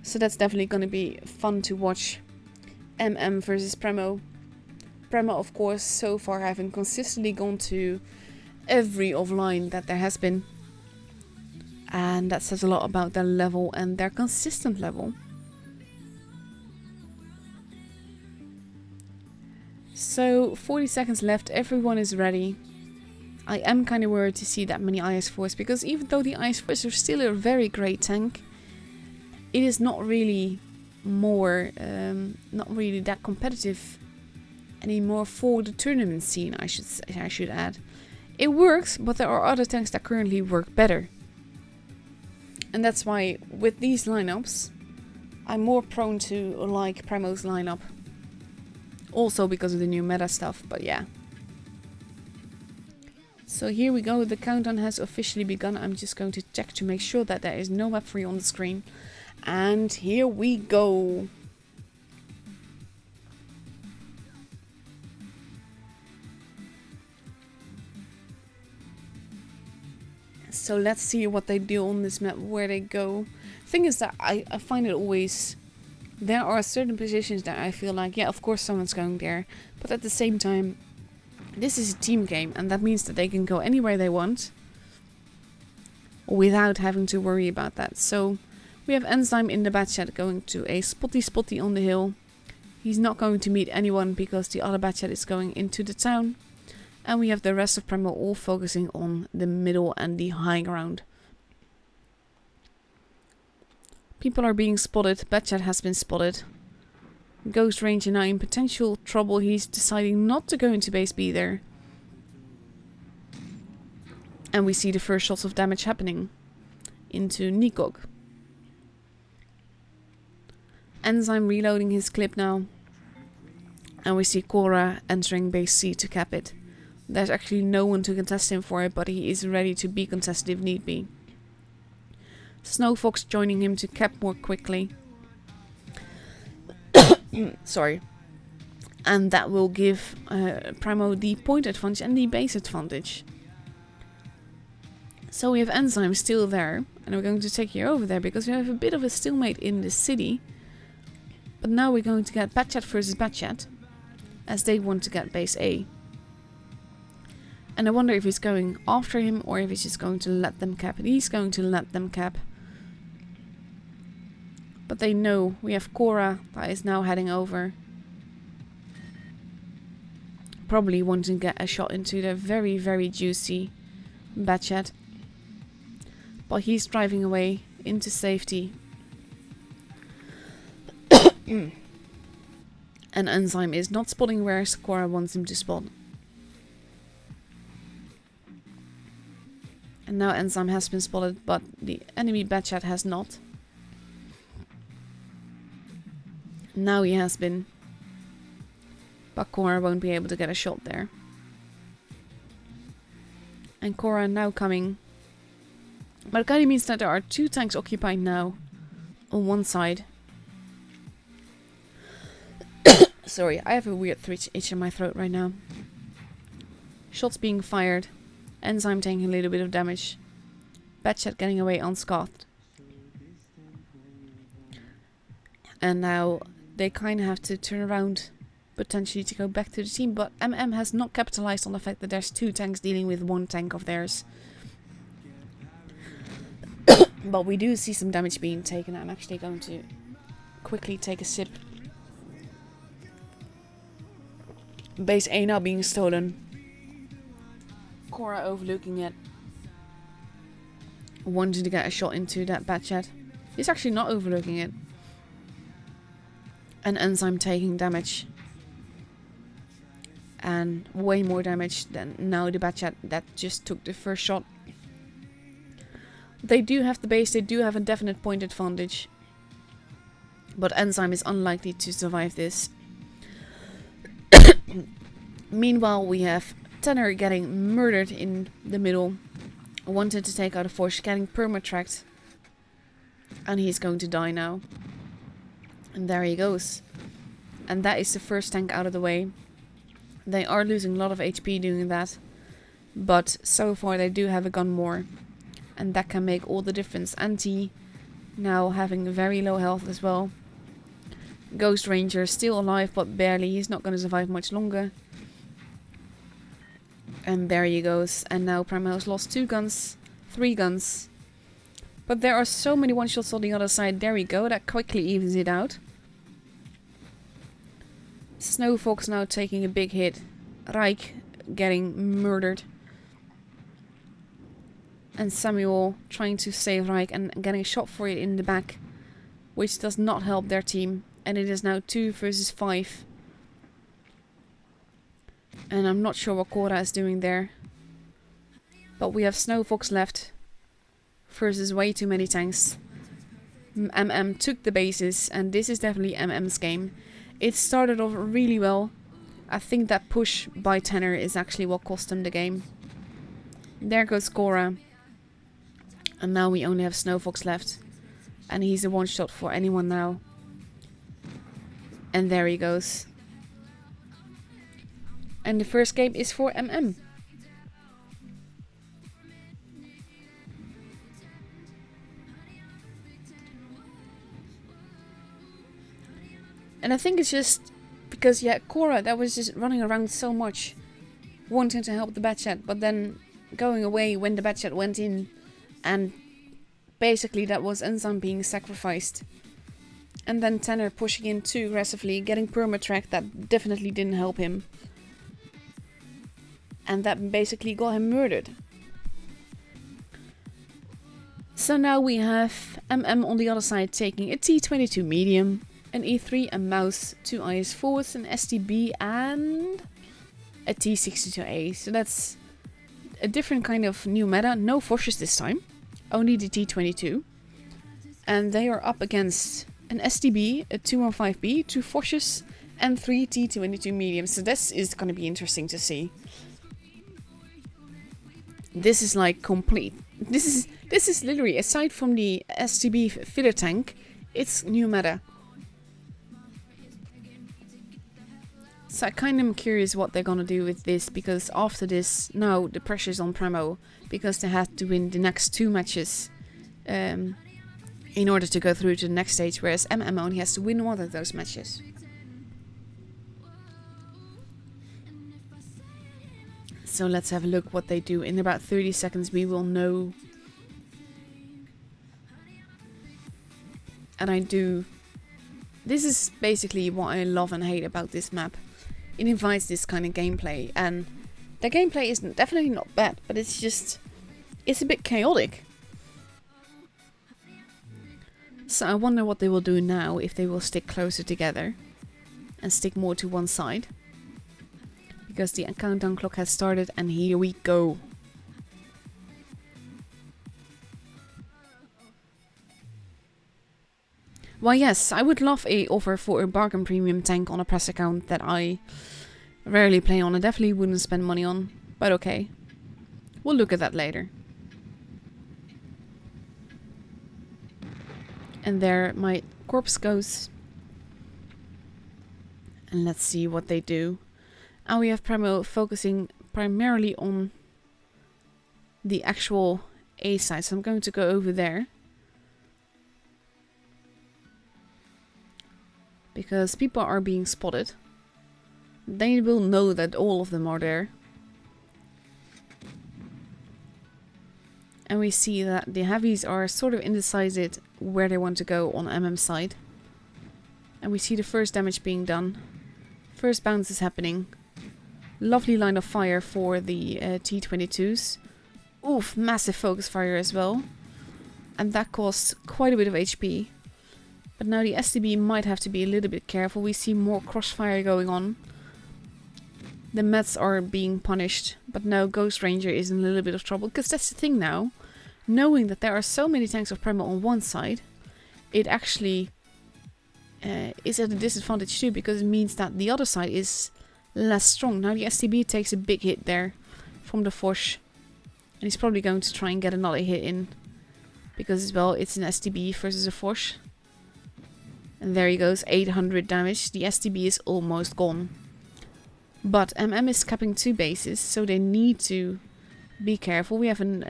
So that's definitely going to be fun to watch. MM versus Primal. Primal, of course, so far having consistently gone to every offline that there has been. And that says a lot about their level and their consistent level. So 40 seconds left, everyone is ready. I am kind of worried to see that many IS-4s, because even though the IS-4s are still a very great tank, it is not really not really that competitive anymore for the tournament scene, I should add. It works, but there are other tanks that currently work better. And that's why with these lineups, I'm more prone to like Primal's lineup. Also because of the new meta stuff, but yeah. So here we go, the countdown has officially begun. I'm just going to check to make sure that there is no map free on the screen. And here we go. So let's see what they do on this map, where they go. Thing is that I find it always... There are certain positions that I feel like, yeah, of course someone's going there. But at the same time, this is a team game. And that means that they can go anywhere they want. Without having to worry about that. So... We have Enzyme in the Batchat going to a spotty on the hill. He's not going to meet anyone because the other Batchat is going into the town. And we have the rest of Primal all focusing on the middle and the high ground. People are being spotted. Batchat has been spotted. Ghost Ranger now in potential trouble. He's deciding not to go into base B there. And we see the first shots of damage happening into Nikog. Enzyme reloading his clip now. And we see Cora entering base C to cap it. There's actually no one to contest him for it, but he is ready to be contested if need be. Foch joining him to cap more quickly. Sorry. And that will give Primo the point advantage and the base advantage. So we have Enzyme still there. And we're going to take you over there because we have a bit of a stalemate in the city. But now we're going to get Batchat versus Batchat, as they want to get base A. And I wonder if he's going after him or if he's just going to let them cap. And he's going to let them cap. But they know we have Cora that is now heading over. Probably wanting to get a shot into the very, very juicy Batchat. But he's driving away into safety. And Enzyme is not spotting where Cora wants him to spot. And now Enzyme has been spotted, but the enemy Batchat has not. Now he has been. But Cora won't be able to get a shot there. And Cora now coming. But it kind of means that there are two tanks occupied now on one side. Sorry, I have a weird itch in my throat right now. Shots being fired. Enzyme taking a little bit of damage. Batchat getting away unscathed. And now they kind of have to turn around potentially to go back to the team. But MM has not capitalized on the fact that there's two tanks dealing with one tank of theirs. But we do see some damage being taken. I'm actually going to quickly take a sip. Base A now being stolen. Cora overlooking it. wanting to get a shot into that Batchat. He's actually not overlooking it. And Enzyme taking damage. And way more damage than now the Batchat that just took the first shot. They do have the base, they do have a definite point advantage. But Enzyme is unlikely to survive this. Meanwhile, we have Tenor getting murdered in the middle. Wanted to take out a Foch, getting perma-tracked. And he's going to die now. And there he goes. And that is the first tank out of the way. They are losing a lot of HP doing that. But so far they do have a gun more. And that can make all the difference. Anti now having very low health as well. Ghost Ranger still alive but barely. He's not going to survive much longer. And there he goes. And now Primal has lost 2 guns. 3 guns. But there are so many one-shots on the other side. There we go. That quickly evens it out. Fox now taking a big hit. Reich getting murdered. And Samuel trying to save Reich and getting a shot for it in the back. Which does not help their team. And it is now 2 versus 5. And I'm not sure what Cora is doing there. But we have Fox left. Versus way too many tanks. MM took the bases. And this is definitely MM's game. It started off really well. I think that push by Tenor is actually what cost him the game. There goes Cora. And now we only have Fox left. And he's a one-shot for anyone now. And there he goes. And the first game is for MM. And I think it's just because, yeah, Cora, that was just running around so much. Wanting to help the Batchat, but then going away when the Batchat went in. And basically that was Enzyme being sacrificed. And then Tenor pushing in too aggressively, getting perma-tracked. That definitely didn't help him. And that basically got him murdered. So now we have MM on the other side taking a T22 medium, an E3, a mouse, 2 IS forwards, an STB and a T62A. So that's a different kind of new meta. No Foches this time. Only the T22. And they are up against an STB, a 215B, 2 Foches, and 3 T22 mediums. So this is going to be interesting to see. This is like complete. This is literally, aside from the STB filler tank, it's new meta. So I kind of am curious what they're gonna do with this, because after this, now the pressure's on Primo, because they have to win the next 2 matches in order to go through to the next stage, whereas MM only has to win 1 of those matches. So let's have a look what they do. In about 30 seconds we will know. And this is basically what I love and hate about this map. It invites this kind of gameplay, and the gameplay is definitely not bad, but it's a bit chaotic. So I wonder what they will do now, if they will stick closer together and stick more to one side. Because the countdown clock has started, and here we go. Well, yes, I would love a offer for a bargain premium tank on a press account that I rarely play on and definitely wouldn't spend money on. But okay, we'll look at that later. And there my corpse goes. And let's see what they do. And we have Primal focusing primarily on the actual A side. So I'm going to go over there. Because people are being spotted. They will know that all of them are there. And we see that the heavies are sort of indecisive where they want to go on MM's side. And we see the first damage being done. First bounce is happening. Lovely line of fire for the T22s. Oof, massive focus fire as well. And that costs quite a bit of HP. But now the STB might have to be a little bit careful. We see more crossfire going on. The Mets are being punished. But now Ghost Ranger is in a little bit of trouble. Because that's the thing now. Knowing that there are so many tanks of Primal on one side, it actually is at a disadvantage too. Because it means that the other side is less strong. Now the STB takes a big hit there from the Foch. And he's probably going to try and get another hit in. Because, well, it's an STB versus a Foch. And there he goes, 800 damage. The STB is almost gone. But MM is capping 2 bases, so they need to be careful. We have an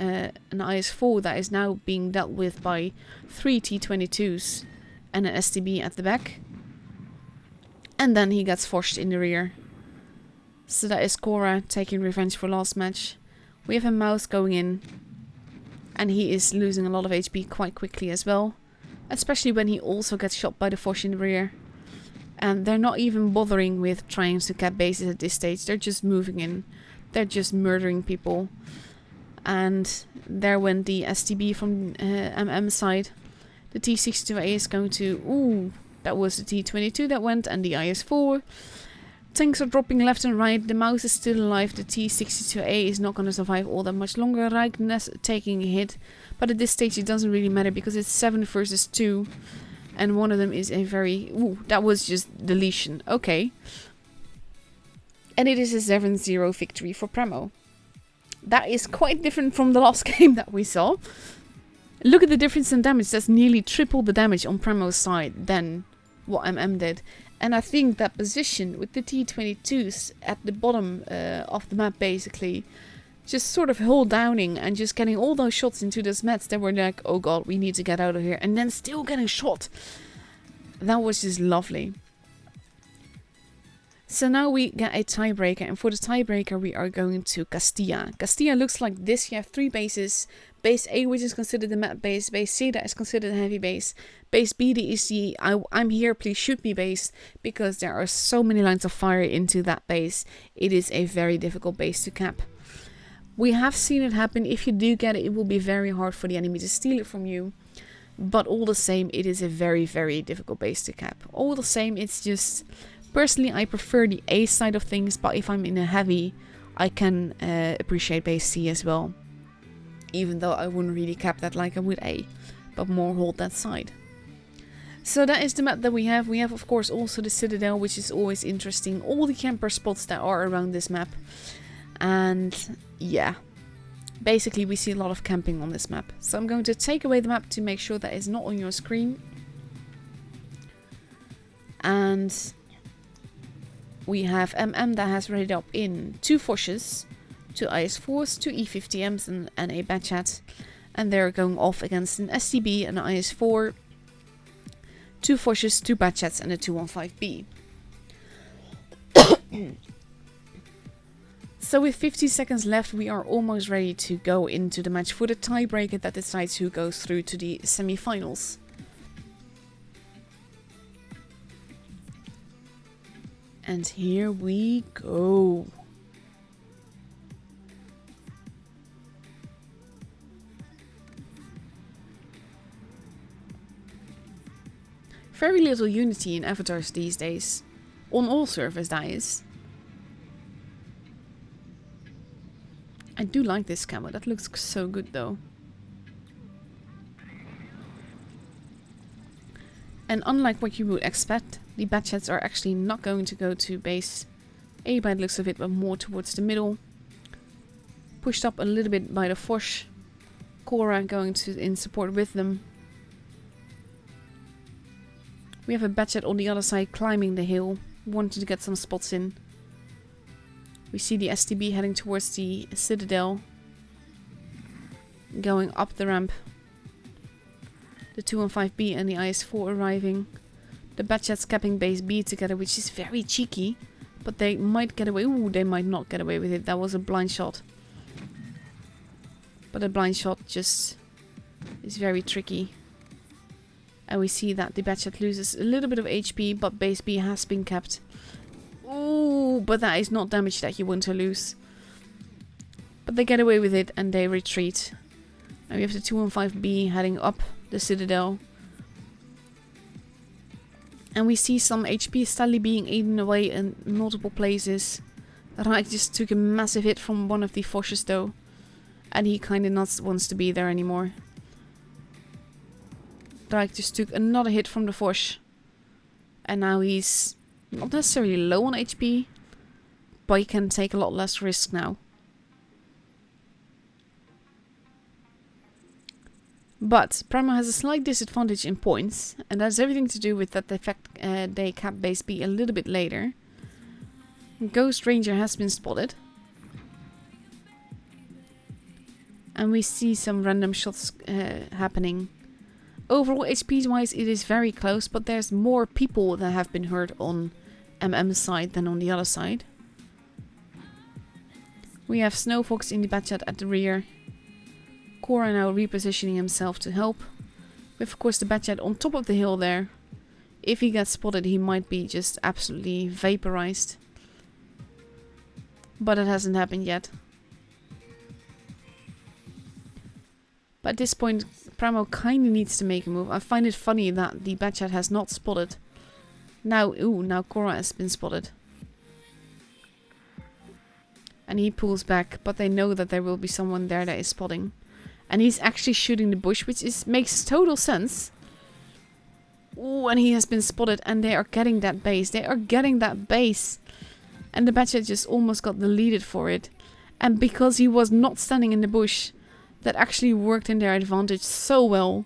IS-4 that is now being dealt with by 3 T-22s and an STB at the back. And then he gets Foshed in the rear. So that is Cora taking revenge for last match. We have a Mouse going in. And he is losing a lot of HP quite quickly as well. Especially when he also gets shot by the Foch in the rear. And they're not even bothering with trying to cap bases at this stage. They're just moving in. They're just murdering people. And there went the STB from MM side. The T-62A is going to... Ooh, that was the T-22 that went. And the IS-4. Tanks are dropping left and right. The Mouse is still alive. The T-62A is not going to survive all that much longer. Reiknes taking a hit. But at this stage it doesn't really matter because it's 7 versus 2. And one of them is a very... Ooh, that was just deletion. Okay. And it is a 7-0 victory for Primal. That is quite different from the last game that we saw. Look at the difference in damage. That's nearly triple the damage on Primal's side than what MM did. And I think that position with the T-22s at the bottom of the map basically... Just sort of hold downing and just getting all those shots into those mats that were like, oh god, we need to get out of here. And then still getting shot. That was just lovely. So now we get a tiebreaker. And for the tiebreaker we are going to Castilla. Castilla looks like this. You have 3 bases. Base A, which is considered the mat base. Base C, that is considered a heavy base. Base B, the is the I'm here, please shoot me base. Because there are so many lines of fire into that base. It is a very difficult base to cap. We have seen it happen. If you do get it, it will be very hard for the enemy to steal it from you. But all the same, it is a very, very difficult base to cap. All the same, it's just... Personally, I prefer the A side of things. But if I'm in a heavy, I can appreciate base C as well. Even though I wouldn't really cap that like I would A. But more hold that side. So that is the map that we have. We have, of course, also the Citadel, which is always interesting. All the camper spots that are around this map. And yeah, basically we see a lot of camping on this map. So I'm going to take away the map to make sure that it's not on your screen. And we have MM that has readied up in 2 Foches, 2 IS-4s, 2 E50Ms and a Batchat. And they're going off against an STB, an IS-4, 2 Foches, 2 Batchats and a 215B. So with 50 seconds left, we are almost ready to go into the match for the tiebreaker that decides who goes through to the semi-finals. And here we go. Very little unity in avatars these days. On all servers, that is. I do like this camo, that looks so good though. And unlike what you would expect, the Batchats are actually not going to go to base A by the looks of it, but more towards the middle. Pushed up a little bit by the Foch. Cora going to in support with them. We have a Batchat on the other side climbing the hill, wanting to get some spots in. We see the STB heading towards the Citadel. Going up the ramp. The 215B and the IS-4 arriving. The Batchats capping base B together, which is very cheeky. But they might get away. Ooh, they might not get away with it. That was a blind shot. But a blind shot just is very tricky. And we see that the Batchat loses a little bit of HP, but base B has been capped. Ooh, but that is not damage that you want to lose. But they get away with it and they retreat. And we have the 215B heading up the Citadel. And we see some HP steadily being eaten away in multiple places. Reich just took a massive hit from one of the Foches though. And he kind of not wants to be there anymore. Reich just took another hit from the Foch. And now he's not necessarily low on HP. But he can take a lot less risk now. But Primal has a slight disadvantage in points, and that's everything to do with that they cap base B a little bit later. Ghost Ranger has been spotted. And we see some random shots happening. Overall, HP wise, it is very close, but there's more people that have been hurt on MM's side than on the other side. We have Fox in the Batchat at the rear. Cora now repositioning himself to help. With of course the Batchat on top of the hill there. If he gets spotted, he might be just absolutely vaporized. But it hasn't happened yet. But at this point, Primal kind of needs to make a move. I find it funny that the Batchat has not spotted. Now Cora has been spotted. And he pulls back, but they know that there will be someone there that is spotting. And he's actually shooting the bush, which makes total sense. Ooh, and he has been spotted, and they are getting that base. They are getting that base. And the Batchat just almost got deleted for it. And because he was not standing in the bush, that actually worked in their advantage so well.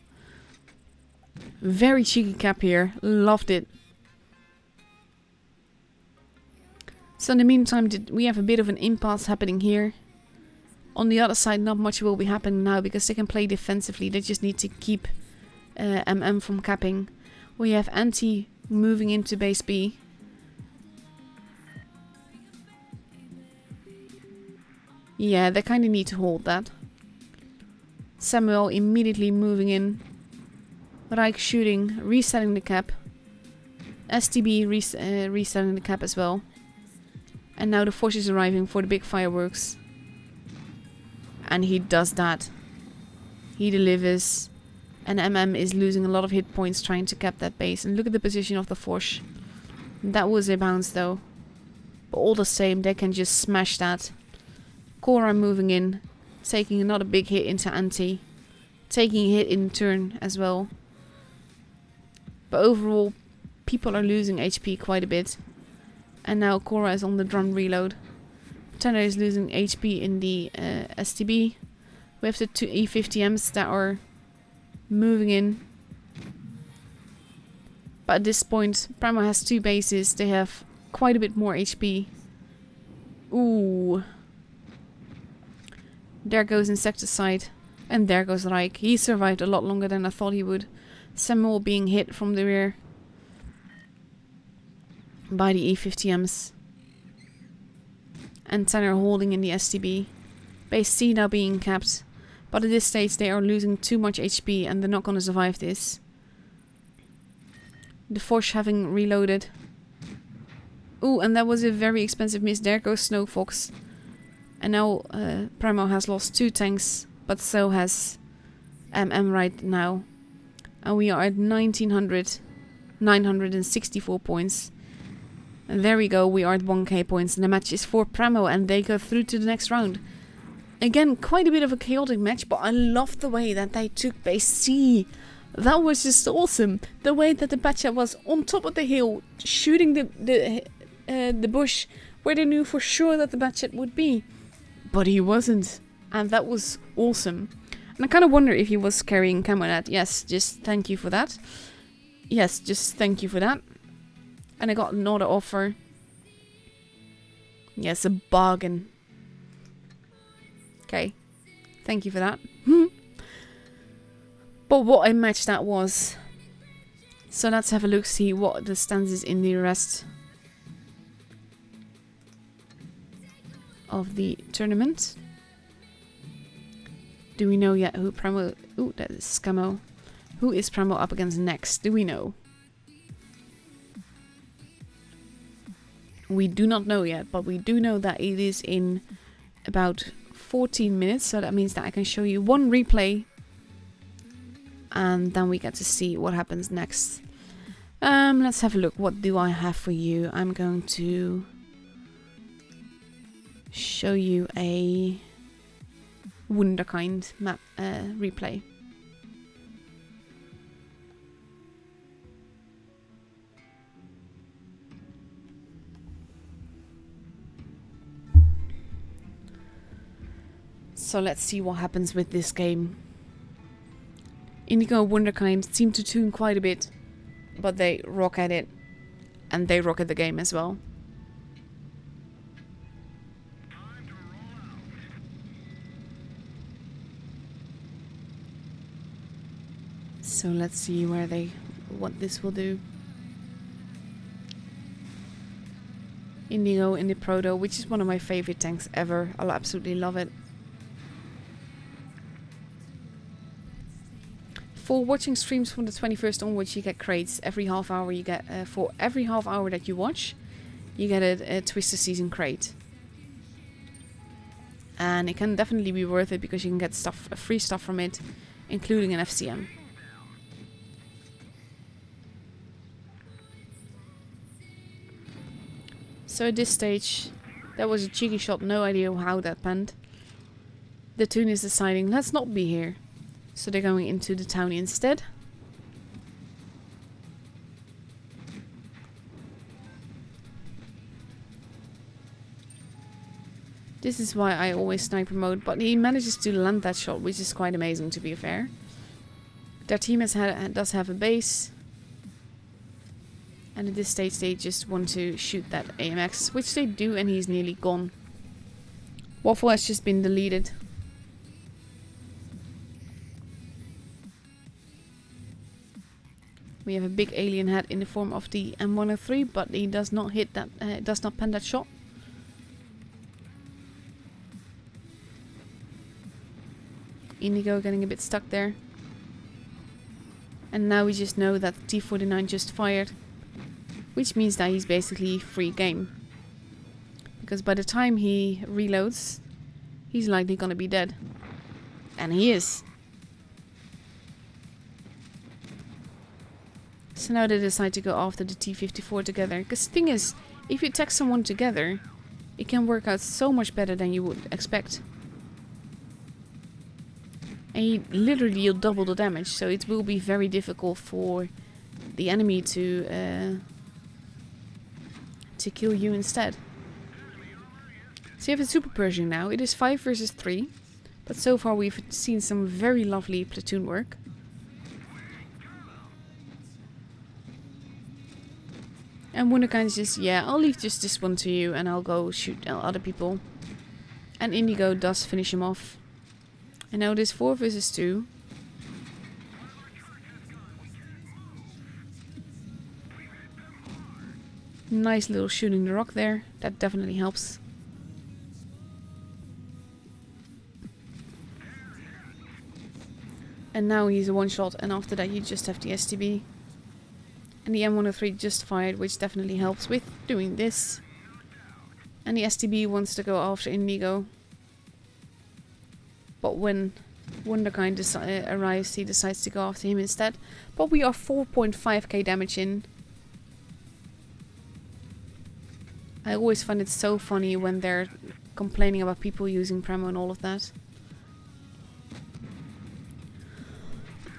Very cheeky cap here. Loved it. So in the meantime, we have a bit of an impasse happening here. On the other side, not much will be happening now because they can play defensively. They just need to keep MM from capping. We have Anti moving into base B. Yeah, they kind of need to hold that. Samuel immediately moving in. Reich shooting, resetting the cap. STB resetting the cap as well. And now the Foch is arriving for the big fireworks. And he does that. He delivers. And MM is losing a lot of hit points trying to cap that base. And look at the position of the Foch. That was a bounce though. But all the same, they can just smash that. Cora moving in. Taking another big hit into Anti. Taking a hit in turn as well. But overall, people are losing HP quite a bit. And now Cora is on the drum reload. Tanner is losing HP in the STB. We have the two E50Ms that are moving in. But at this point, Primal has two bases. They have quite a bit more HP. Ooh. There goes Insecticide. And there goes Reich. He survived a lot longer than I thought he would. Samuel being hit from the rear by the E50Ms. And Tanner holding in the STB. Base C now being capped. But at this stage they are losing too much HP and they're not going to survive this. The Foch having reloaded. Ooh, and that was a very expensive miss. There goes Fox. And now Primal has lost 2 tanks. But so has MM right now. And we are at 964 points. And there we go, we are at 1k points. And the match is for Primal and they go through to the next round. Again, quite a bit of a chaotic match, but I love the way that they took base C. That was just awesome. The way that the Batchat was on top of the hill, shooting the bush where they knew for sure that the Batchat would be. But he wasn't. And that was awesome. And I kind of wonder if he was carrying Camonat. Yes, just thank you for that. Yes, just thank you for that. And I got another offer. Yes, a bargain. Okay. Thank you for that. But what a match that was. So let's have a look, see what the stances in the rest of the tournament. Do we know yet who Primal... Ooh, that is Scamo. Who is Primal up against next? Do we know? We do not know yet, but we do know that it is in about 14 minutes. So that means that I can show you one replay And then we get to see what happens next. Let's have a look. What do I have for you? I'm going to show you a Wunderkind map replay. So let's see what happens with this game. Indigo and Wunderkind seem to tune quite a bit, but they rock at it, and they rock at the game as well. So let's see what this will do. Indigo in the Proto, which is one of my favorite tanks ever. I'll absolutely love it. For watching streams from the 21st onwards, you get crates every half hour. You get for every half hour that you watch, you get a Twister Season crate, and it can definitely be worth it because you can get free stuff from it, including an FCM. So at this stage, that was a cheeky shot. No idea how that panned. The Toon is deciding, let's not be here. So they're going into the town instead. This is why I always sniper mode, but he manages to land that shot, which is quite amazing to be fair. Their team does have a base. And at this stage they just want to shoot that AMX, which they do, and he's nearly gone. Waffle has just been deleted. We have a big alien head in the form of the M103, but he does not hit that, does not pen that shot. Indigo getting a bit stuck there. And now we just know that T49 just fired, which means that he's basically free game. Because by the time he reloads, he's likely gonna be dead. And he is. So now they decide to go after the T-54 together. Because the thing is, if you attack someone together, it can work out so much better than you would expect. And you'll double the damage, so it will be very difficult for the enemy to kill you instead. So you have a Super Pershing now. It is 5 versus 3, but so far we've seen some very lovely platoon work. And Wunderkind is just, yeah, I'll leave just this one to you and I'll go shoot other people. And Indigo does finish him off. And now it is 4 versus 2. Nice little shooting the rock there. That definitely helps. And now he's a one shot, and after that you just have the STB. And the M103 just fired, which definitely helps with doing this. And the STB wants to go after Indigo. But when Wunderkind arrives, he decides to go after him instead. But we are 4.5k damage in. I always find it so funny when they're complaining about people using Primal and all of that.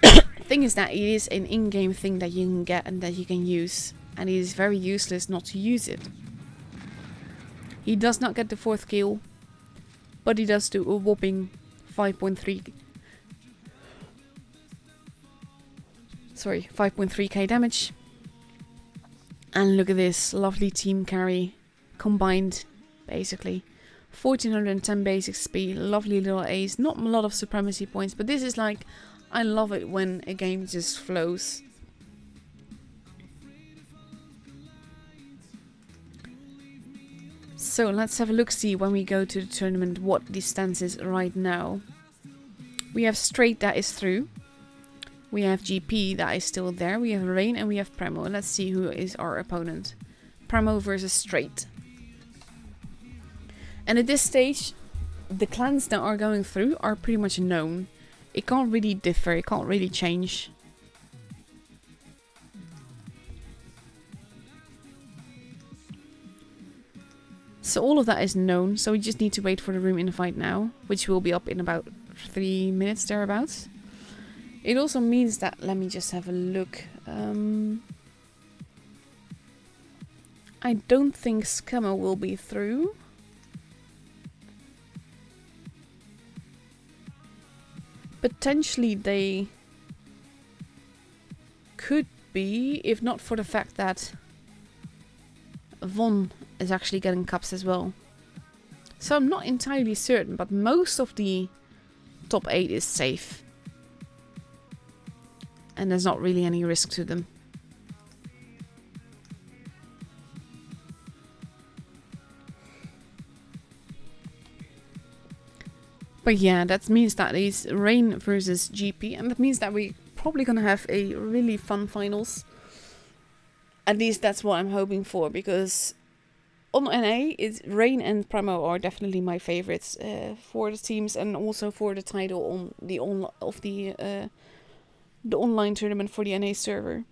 The thing is that it is an in-game thing that you can get and that you can use. And it is very useless not to use it. He does not get the 4th kill. But he does do a whopping 5.3k damage. And look at this lovely team carry combined, basically 1410 basic speed, lovely little ace, not a lot of supremacy points, but this is like, I love it when a game just flows. So let's have a look, see when we go to the tournament what the stance is right now. We have Straight that is through. We have GP that is still there. We have Rain and we have Primal. Let's see who is our opponent. Primal versus Straight. And at this stage, the clans that are going through are pretty much known. it can't really differ, it can't really change. So all of that is known, so we just need to wait for the room invite now, which will be up in about 3 minutes thereabouts. It also means that, let me just have a look. I don't think Scammer will be through. Potentially they could be, if not for the fact that Von is actually getting cups as well. So I'm not entirely certain, but most of the top 8 is safe. And there's not really any risk to them. But yeah, that means that is Rain versus GP, and that means that we're probably gonna have a really fun finals. At least that's what I'm hoping for, because on NA, Rain and Primal are definitely my favorites for the teams, and also for the title on the online tournament for the NA server.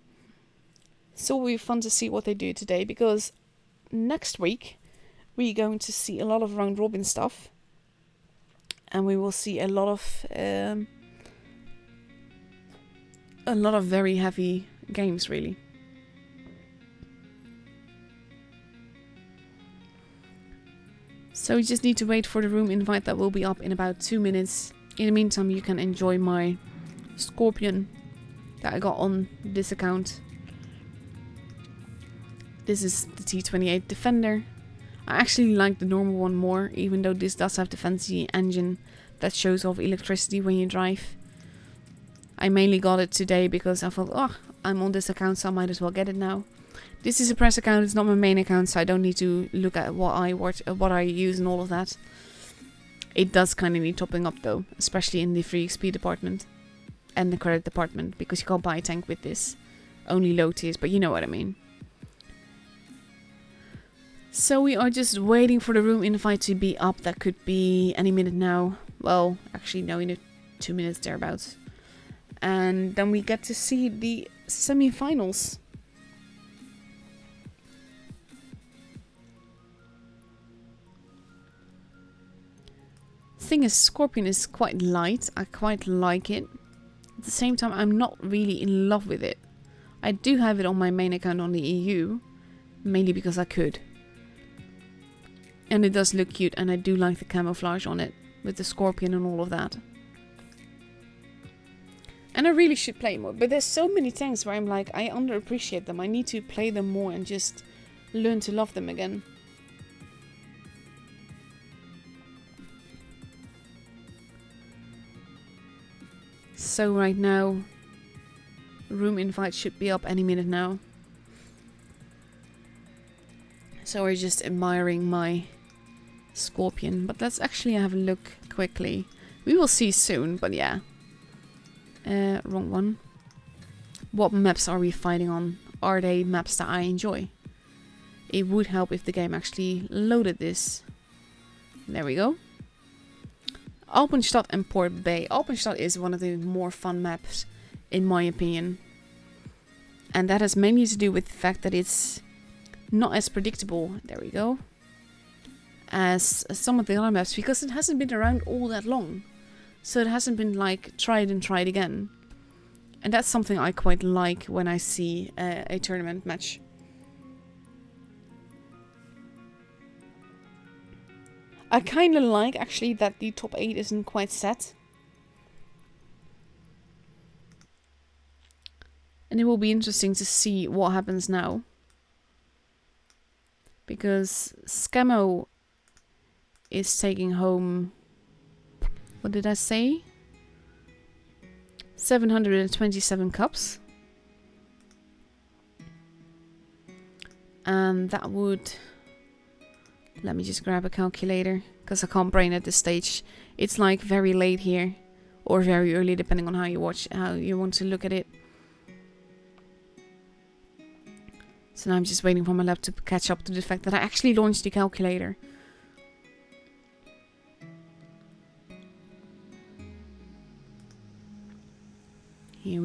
So it'll be fun to see what they do today, because next week we're going to see a lot of round robin stuff. And we will see a lot of very heavy games, really. So we just need to wait for the room invite that will be up in about 2 minutes. In the meantime, you can enjoy my Scorpion that I got on this account. This is the T28 Defender. I actually like the normal one more, even though this does have the fancy engine that shows off electricity when you drive. I mainly got it today because I thought, oh, I'm on this account, so I might as well get it now. This is a press account, it's not my main account, so I don't need to look at what I use and all of that. It does kind of need topping up though, especially in the free XP department and the credit department, because you can't buy a tank with this. Only low tiers, but you know what I mean. So we are just waiting for the room invite to be up. That could be any minute now. Well, actually no, in 2 minutes thereabouts. And then we get to see the semi-finals. Thing is, Scorpion is quite light. I quite like it. At the same time, I'm not really in love with it. I do have it on my main account on the EU, mainly because I could. And it does look cute, and I do like the camouflage on it, with the Scorpion and all of that. And I really should play more, but there's so many tanks where I'm like, I underappreciate them. I need to play them more and just learn to love them again. So right now, room invite should be up any minute now. So we're just admiring my Scorpion, but let's actually have a look quickly. We will see soon, but yeah. Wrong one. What maps are we fighting on? Are they maps that I enjoy? It would help if the game actually loaded this. There we go. Alpenstadt and Port Bay. Alpenstadt is one of the more fun maps, in my opinion. And that has mainly to do with the fact that it's not as predictable, there we go, as some of the other maps, because it hasn't been around all that long. So it hasn't been like tried and tried again. And that's something I quite like when I see a tournament match. I kind of like actually that the top 8 isn't quite set. And it will be interesting to see what happens now. Because Scammo is taking home, what did I say? 727 cups. And that would... Let me just grab a calculator, because I can't brain at this stage. It's like very late here, or very early, depending on how you want to look at it. So now I'm just waiting for my laptop to catch up to the fact that I actually launched the calculator.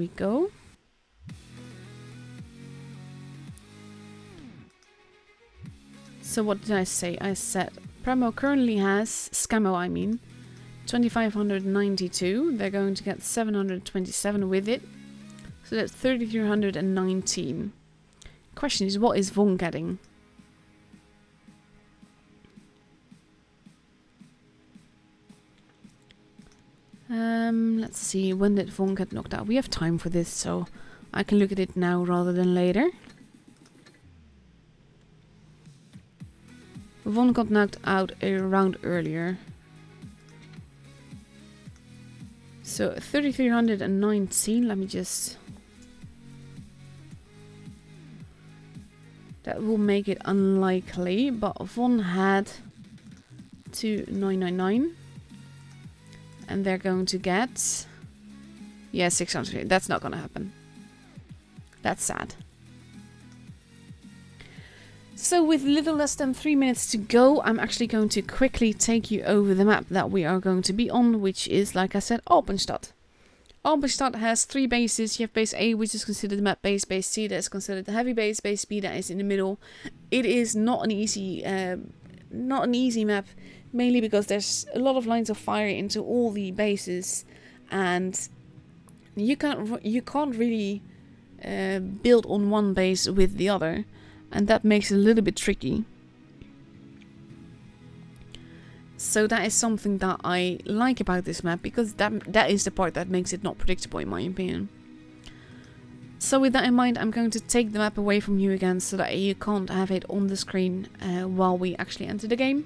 we go. So what did I say? I said Primal currently has, Scammo I mean, 2,592. They're going to get 727 with it. So that's 3,319. Question is, what is Von getting? Let's see, when did Von get knocked out? We have time for this, so I can look at it now rather than later. Von got knocked out a round earlier. So 3,319, let me just... That will make it unlikely, but Von had 2,999. And they're going to get... Yeah, 600. That's not going to happen. That's sad. So with little less than 3 minutes to go, I'm actually going to quickly take you over the map that we are going to be on, which is, like I said, Alpenstadt. Alpenstadt has 3 bases. You have base A, which is considered the map base. Base C, that is considered the heavy base. Base B, that is in the middle. It is not an easy map, mainly because there's a lot of lines of fire into all the bases, and you can't really build on one base with the other, and that makes it a little bit tricky. So that is something that I like about this map, because that is the part that makes it not predictable in my opinion. So with that in mind, I'm going to take the map away from you again so that you can't have it on the screen while we actually enter the game.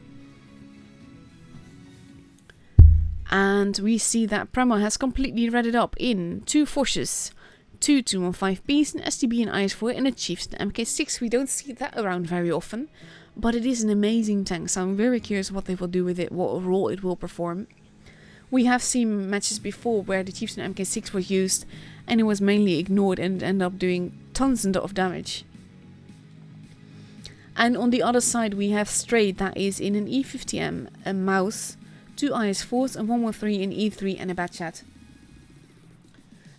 And we see that Primal has completely read it up in 2 Foches, 2 215Bs, an STB, an IS-4 and a Chiefs, an MK6. We don't see that around very often, but it is an amazing tank, so I'm very curious what they will do with it, what role it will perform. We have seen matches before where the Chiefs and MK6 were used and it was mainly ignored and ended up doing tons of damage. And on the other side we have Straight, that is in an E50M, a mouse, 2 IS-4s, and 113 in E3 and a Batchat.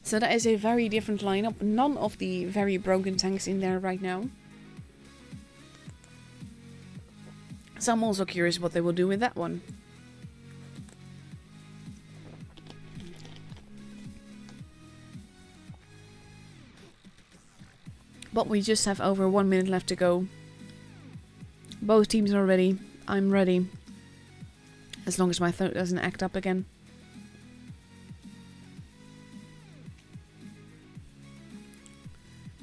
So that is a very different lineup, none of the very broken tanks in there right now. So I'm also curious what they will do with that one. But we just have over 1 minute left to go. Both teams are ready. I'm ready. As long as my throat doesn't act up again.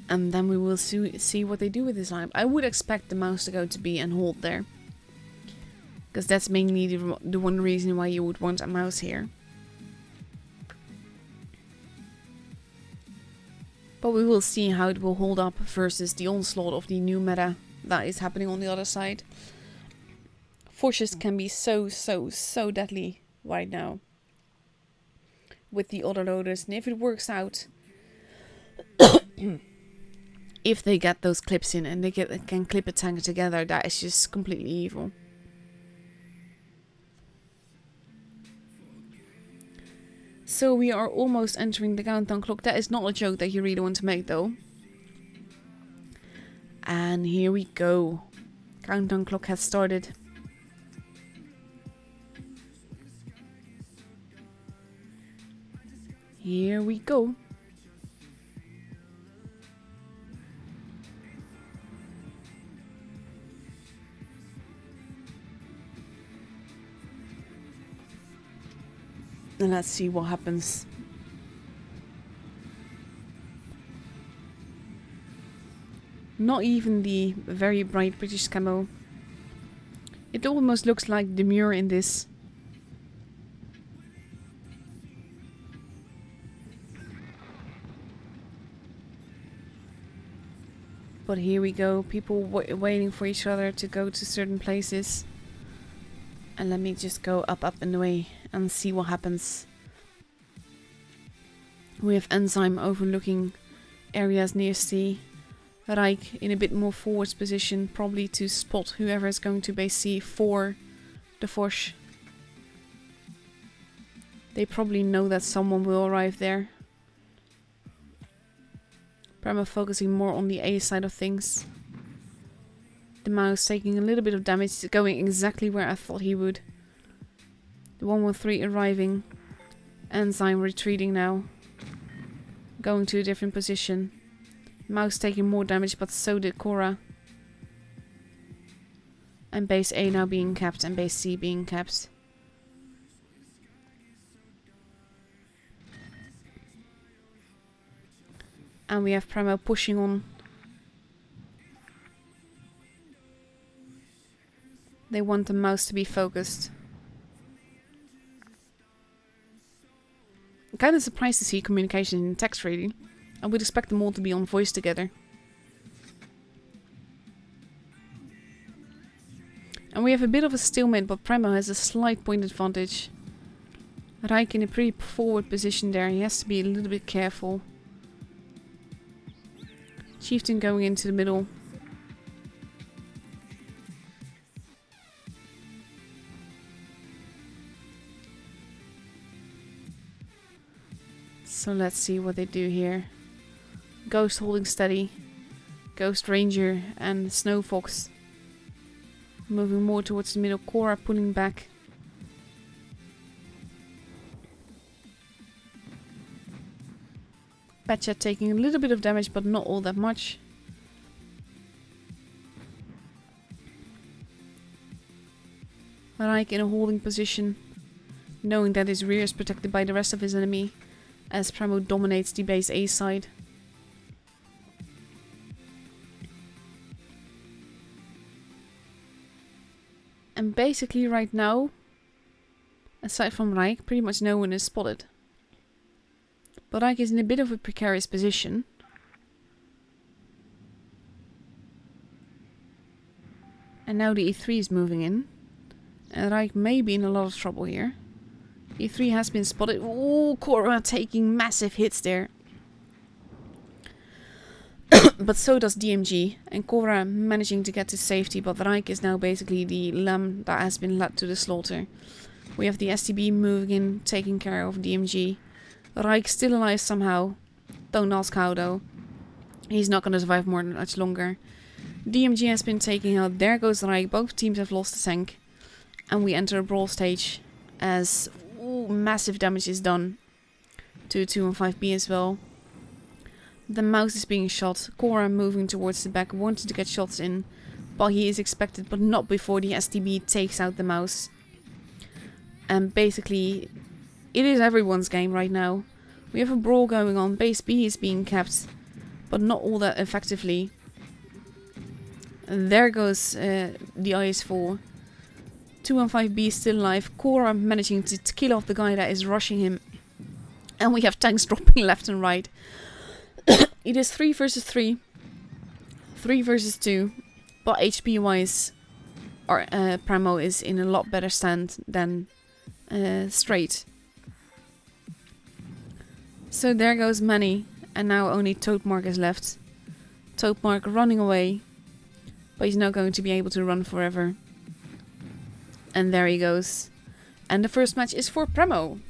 And then we will see what they do with this lineup. I would expect the mouse to go to B and hold there. Because that's mainly the one reason why you would want a mouse here. But we will see how it will hold up versus the onslaught of the new meta that is happening on the other side. Forces can be so deadly right now with the autoloaders, and if it works out, if they get those clips in and they can clip a tank together, that is just completely evil. So we are almost entering the countdown clock. That is not a joke that you really want to make though. And here we go. Countdown clock has started. Here we go. And let's see what happens. Not even the very bright British camo. It almost looks like Demure in this. But here we go, people waiting for each other to go to certain places. And let me just go up and away and see what happens. We have Enzyme overlooking areas near C. Reich in a bit more forwards position, probably to spot whoever is going to base C for the Foch. They probably know that someone will arrive there. Primal focusing more on the A side of things. The mouse taking a little bit of damage, going exactly where I thought he would. The 113 arriving. Enzyme retreating now. Going to a different position. Mouse taking more damage, but so did Cora. And base A now being capped and base C being capped. And we have Primal pushing on. They want the mouse to be focused. I'm kind of surprised to see communication in text really. I would expect them all to be on voice together. And we have a bit of a stalemate, but Primal has a slight point advantage. Reich in a pretty forward position there. He has to be a little bit careful. Chieftain going into the middle. So let's see what they do here. Ghost holding steady. Ghost Ranger and Snow Fox moving more towards the middle. Cora pulling back. Batchat taking a little bit of damage, but not all that much. Reich in a holding position, knowing that his rear is protected by the rest of his enemy, as Primal dominates the base A side. And basically right now, aside from Reich, pretty much no one is spotted. But Reich is in a bit of a precarious position. And now the E3 is moving in. And Reich may be in a lot of trouble here. E3 has been spotted. Ooh, Cora taking massive hits there. But so does DMG. And Cora managing to get to safety. But Reich is now basically the lamb that has been led to the slaughter. We have the STB moving in, taking care of DMG. Reich still alive somehow. Don't ask how though. He's not going to survive more than much longer. DMG has been taken out. There goes Reich. Both teams have lost the tank. And we enter a brawl stage as massive damage is done to 215B as well. The mouse is being shot. Cora moving towards the back, wanting to get shots in. But he is expected, but not before the STB takes out the mouse. And basically, it is everyone's game right now. We have a brawl going on. Base B is being kept, but not all that effectively. And there goes the IS-4. 215B still alive. Cora managing to kill off the guy that is rushing him. And we have tanks dropping left and right. It is 3 versus 3. 3 versus 2. But HP wise, Primal is in a lot better stand than Straight. So there goes Manny. And now only Toadmark is left. Toadmark running away. But he's not going to be able to run forever. And there he goes. And the first match is for Primal.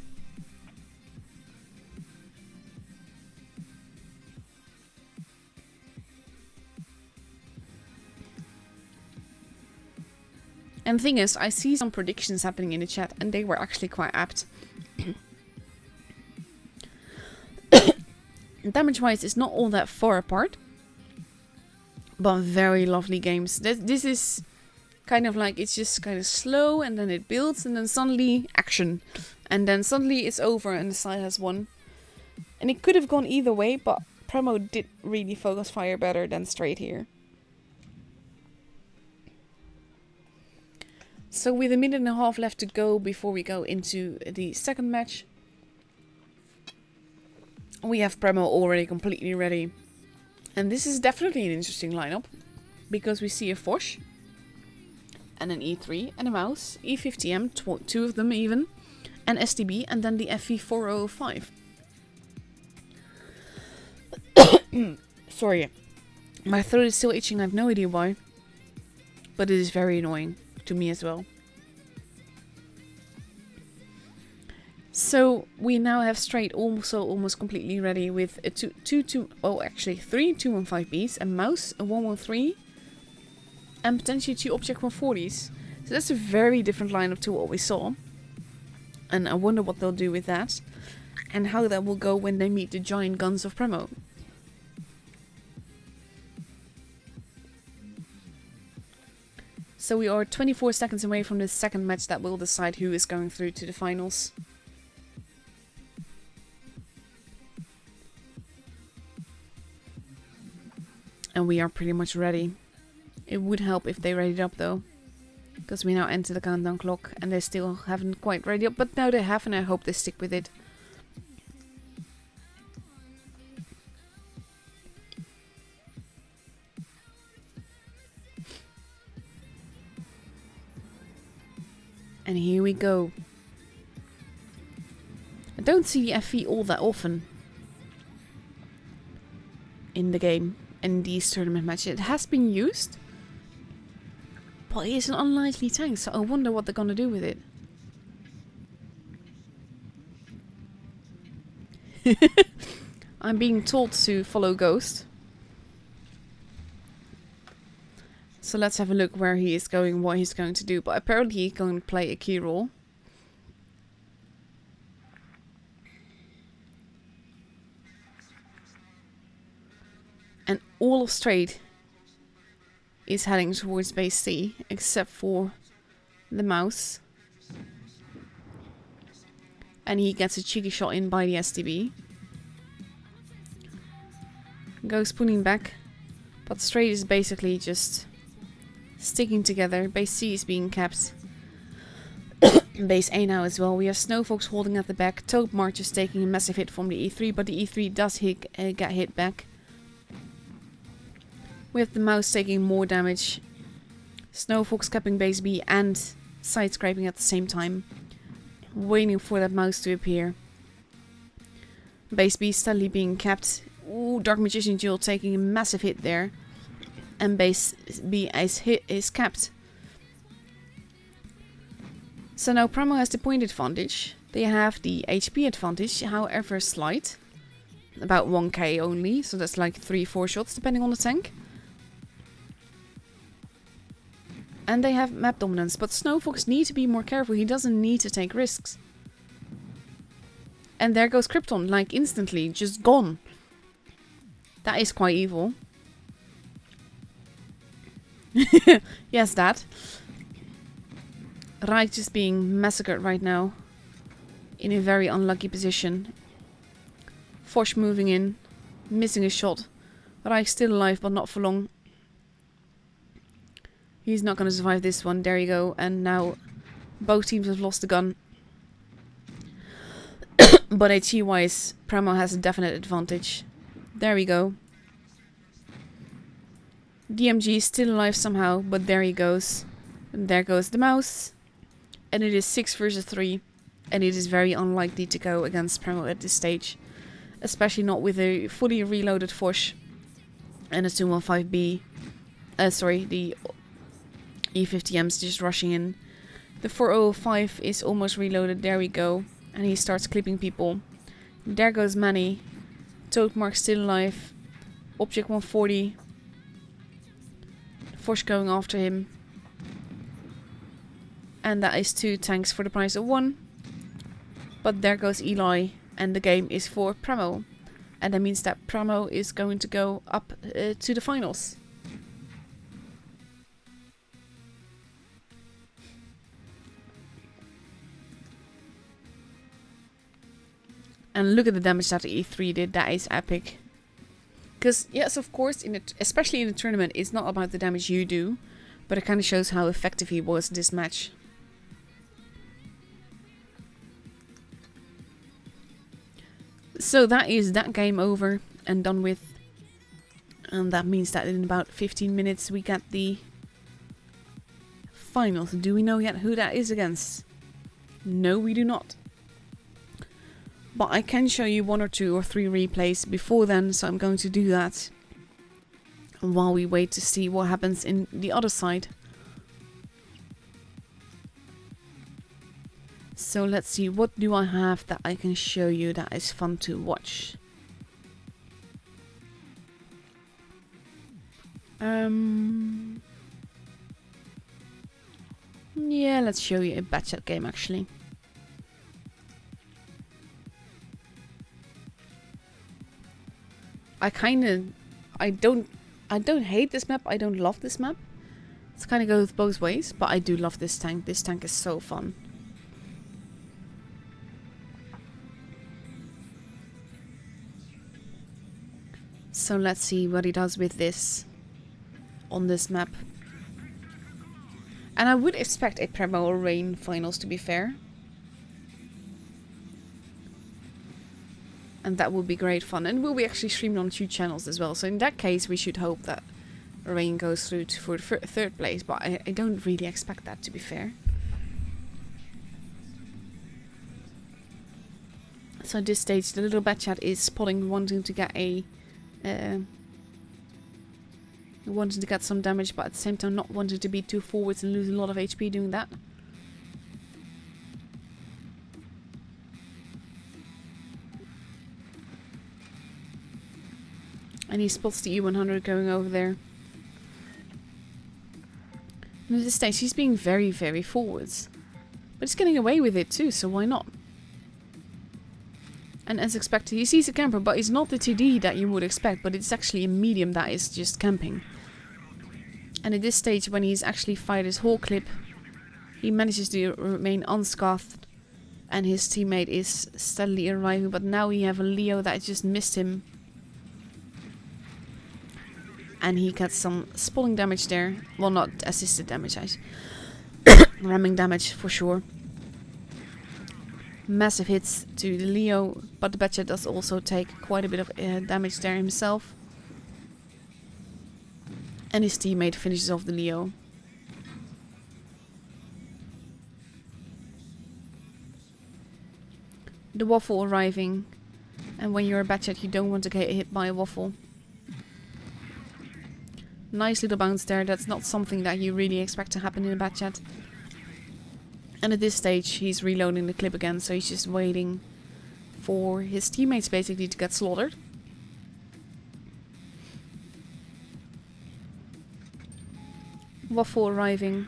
And the thing is, I see some predictions happening in the chat, and they were actually quite apt. Damage-wise, it's not all that far apart. But very lovely games. This is kind of like, it's just kind of slow, and then it builds, and then suddenly, action. And then suddenly it's over, and the side has won. And it could have gone either way, but Primal did really focus fire better than Straight here. So with a minute and a half left to go before we go into the second match, we have Primal already completely ready. And this is definitely an interesting lineup, because we see a Foch, and an E3, and a mouse, E50M, two of them even, and STB, and then the FV405. Sorry, my throat is still itching, I have no idea why, but it is very annoying to me as well. So we now have straight also almost completely ready with a 3 215Bs, a mouse, a 113, and potentially 2 object 140s. So that's a very different lineup to what we saw. And I wonder what they'll do with that. And how that will go when they meet the giant guns of Primal. So we are 24 seconds away from the second match that will decide who is going through to the finals. And we are pretty much ready. It would help if they readied up though. Because we now enter the countdown clock and they still haven't quite readied up. But now they have, and I hope they stick with it. And here we go. I don't see FE all that often in the game, in these tournament matches. It has been used, but it's an unlikely tank, so I wonder what they're gonna do with it. I'm being told to follow Ghost. So let's have a look where he is going, what he's going to do. But apparently he's going to play a key role. And all of Straight is heading towards base C, except for the mouse. And he gets a cheeky shot in by the STB. Goes pulling back. But Straight is basically just sticking together. Base C is being kept. Base A now as well. We have Foch holding at the back. March is taking a massive hit from the E3, but the E3 does get hit back. We have the mouse taking more damage. Fox capping base B and side scraping at the same time. Waiting for that mouse to appear. Base B steadily being capped. Ooh, Dark Magician Jewel taking a massive hit there. And base B is capped. So now Primal has the point advantage. They have the HP advantage, however slight. About 1k only, so that's like 3-4 shots depending on the tank. And they have map dominance, but Fox needs to be more careful. He doesn't need to take risks. And there goes Krypton, like instantly, just gone. That is quite evil. Yes, that. Reich just being massacred right now. In a very unlucky position. Foch moving in. Missing a shot. Reich still alive, but not for long. He's not going to survive this one. There you go. And now both teams have lost the gun. But HE-wise, Primal has a definite advantage. There we go. DMG is still alive somehow, but there he goes. And there goes the mouse. And it is 6 versus 3. And it is very unlikely to go against Primal at this stage. Especially not with a fully reloaded Foch. And a 215B. The E50M's just rushing in. The 4005 is almost reloaded. There we go. And he starts clipping people. There goes Manny. Toadmark still alive. Object 140. Foch going after him. And that is 2 tanks for the price of 1. But there goes Eli. And the game is for Primal. And that means that Primal is going to go up to the finals. And look at the damage that the E3 did. That is epic. Because, yes, of course, especially in a tournament, it's not about the damage you do. But it kind of shows how effective he was this match. So that is that game over and done with. And that means that in about 15 minutes we get the finals. Do we know yet who that is against? No, we do not. But I can show you 1 or 2 or 3 replays before then, so I'm going to do that while we wait to see what happens in the other side. So let's see, what do I have that I can show you that is fun to watch? Yeah, let's show you a Batchat game actually. I don't hate this map, I don't love this map. It kind of goes both ways, but I do love this tank. This tank is so fun. So let's see what he does with this on this map. And I would expect a Primal or Rain finals, to be fair. And that would be great fun. And we'll be actually streaming on 2 channels as well. So in that case, we should hope that Rain goes through for the third place. But I don't really expect that, to be fair. So at this stage, the little Batchat is spotting, wanting to get a... wanting to get some damage, but at the same time not wanting to be too forwards and lose a lot of HP doing that. And he spots the E100 going over there. And at this stage he's being very, very forwards. But he's getting away with it too, so why not? And as expected, he sees a camper, but it's not the 2D that you would expect, but it's actually a medium that is just camping. And at this stage, when he's actually fired his whole clip, he manages to remain unscathed, and his teammate is steadily arriving, but now we have a Leo that just missed him. And he gets some spalling damage there. Well, not assisted damage, ramming damage for sure. Massive hits to the Leo, but the Batchat does also take quite a bit of damage there himself. And his teammate finishes off the Leo. The Waffle arriving. And when you're a Batchat, you don't want to get hit by a Waffle. Nice little bounce there. That's not something that you really expect to happen in a Batchat. And at this stage, he's reloading the clip again, so he's just waiting for his teammates basically to get slaughtered. Waffle arriving.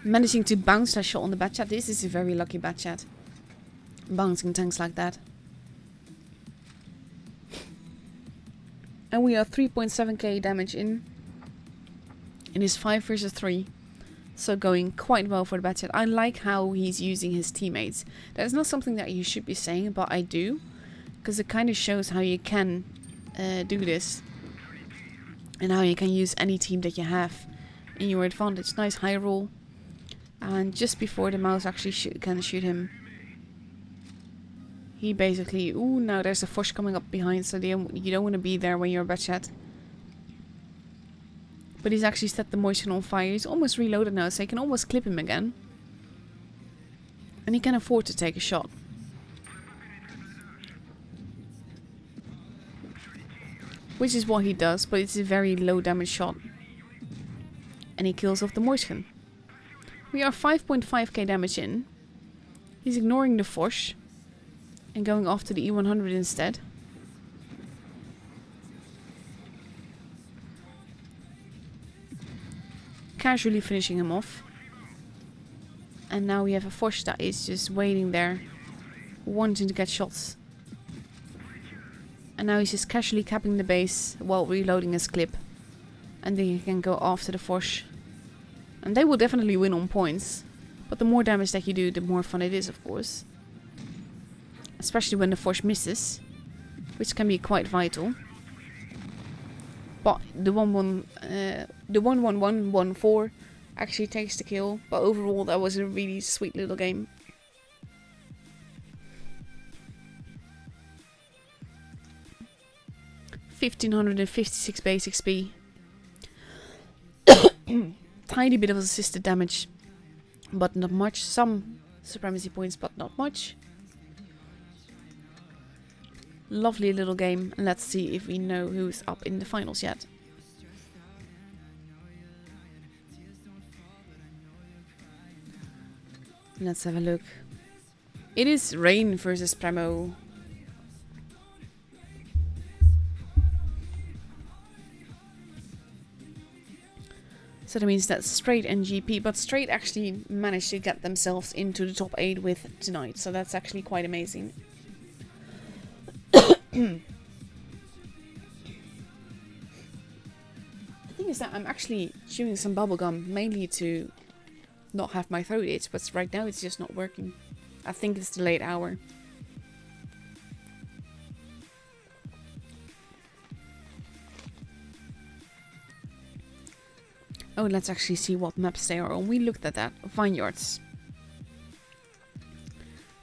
Managing to bounce that shot on the Batchat. This is a very lucky Batchat. Bouncing tanks like that. And we are 3.7k damage in. It is 5 versus 3. So going quite well for the Batchat. I like how he's using his teammates. That is not something that you should be saying, but I do. Because it kind of shows how you can do this. And how you can use any team that you have in your advantage. Nice high roll. And just before the mouse actually can shoot him. He basically... Ooh, now there's a Foch coming up behind. So you don't want to be there when you're a Batchat. But he's actually set the motion on fire. He's almost reloaded now, so he can almost clip him again. And he can afford to take a shot. Which is what he does, but it's a very low damage shot. And he kills off the motion. We are 5.5k damage in. He's ignoring the Foch. And going after the E100 instead. Casually finishing him off. And now we have a Foch that is just waiting there, wanting to get shots. And now he's just casually capping the base while reloading his clip. And then he can go after the Foch. And they will definitely win on points. But the more damage that you do, the more fun it is, of course. Especially when the Foch misses, which can be quite vital. But the 1-1-1-1-4 actually takes the kill. But overall, that was a really sweet little game. $1,556 base XP. Tiny bit of assisted damage, but not much. Some supremacy points, but not much. Lovely little game. Let's see if we know who's up in the finals yet. Let's have a look. It is Rain versus Primal. So that means that Straight and GP, but Straight actually managed to get themselves into the top 8 with tonight, so that's actually quite amazing. The thing is that I'm actually chewing some bubblegum mainly to not have my throat itch, but right now it's just not working. I think it's the late hour. Oh, let's actually see what maps they are on. We looked at that. Vineyards.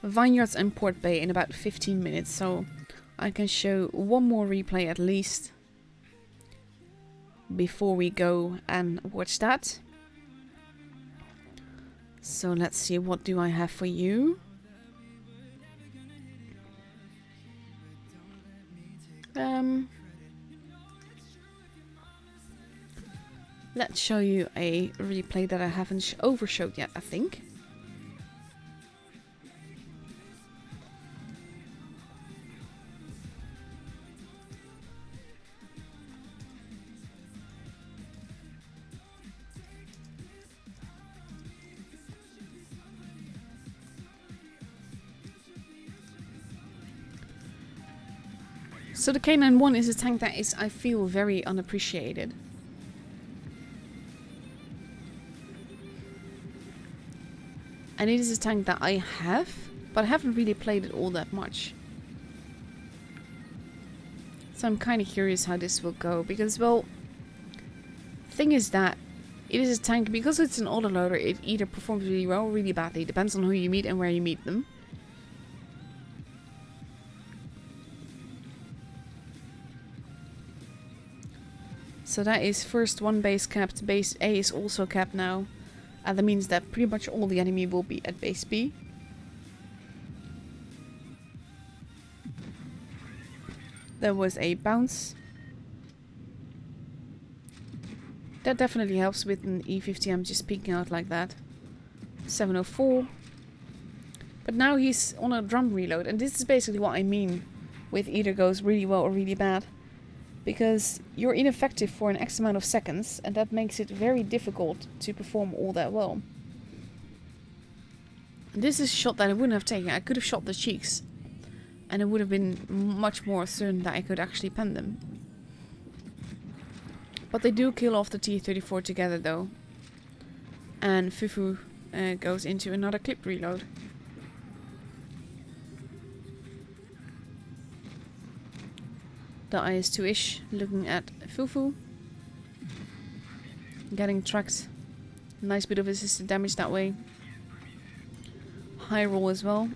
Vineyards and Port Bay in about 15 minutes, so I can show one more replay at least before we go and watch that. So let's see, what do I have for you? Let's show you a replay that I haven't overshowed yet, I think. So the K91 is a tank that is, I feel, very unappreciated. And it is a tank that I have, but I haven't really played it all that much. So I'm kind of curious how this will go, because, well, thing is that it is a tank, because it's an autoloader, it either performs really well or really badly. Depends on who you meet and where you meet them. So that is first one base capped, base A is also capped now. And that means that pretty much all the enemy will be at base B. There was a bounce. That definitely helps with an E50. I'm just peeking out like that. 704. But now he's on a drum reload. And this is basically what I mean with either goes really well or really bad. Because you're ineffective for an X amount of seconds, and that makes it very difficult to perform all that well. This is a shot that I wouldn't have taken. I could have shot the cheeks, and it would have been much more certain that I could actually pen them. But they do kill off the T-34 together though. And Fufu goes into another clip reload. The IS-2-ish looking at Fufu. Getting tracked. Nice bit of assisted damage that way. High roll as well.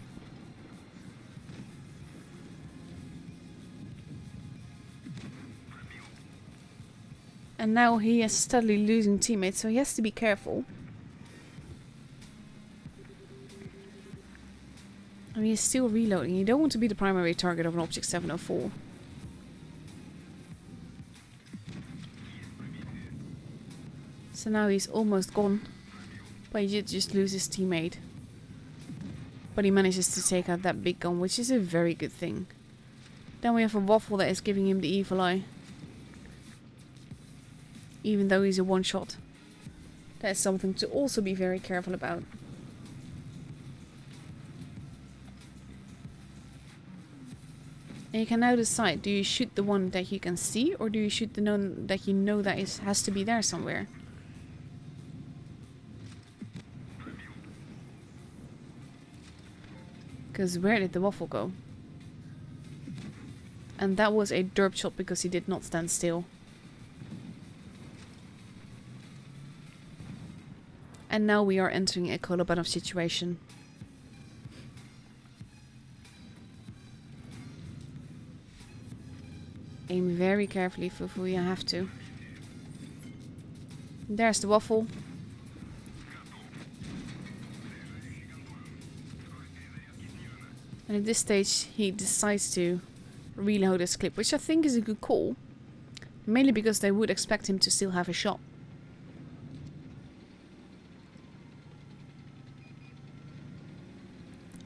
And now he is steadily losing teammates, so he has to be careful. I mean, he's still reloading. You don't want to be the primary target of an Object 704. So now he's almost gone. But he did just lose his teammate. But he manages to take out that big gun, which is a very good thing. Then we have a Waffle that is giving him the evil eye. Even though he's a one-shot. That is something to also be very careful about. And you can now decide, do you shoot the one that you can see, or do you shoot the one that you know that has to be there somewhere? Because where did the Waffle go? And that was a derp shot because he did not stand still. And now we are entering a Kolobanov situation. Aim very carefully, Fufu, you have to. There's the Waffle. And at this stage he decides to reload his clip, which I think is a good call. Mainly because they would expect him to still have a shot.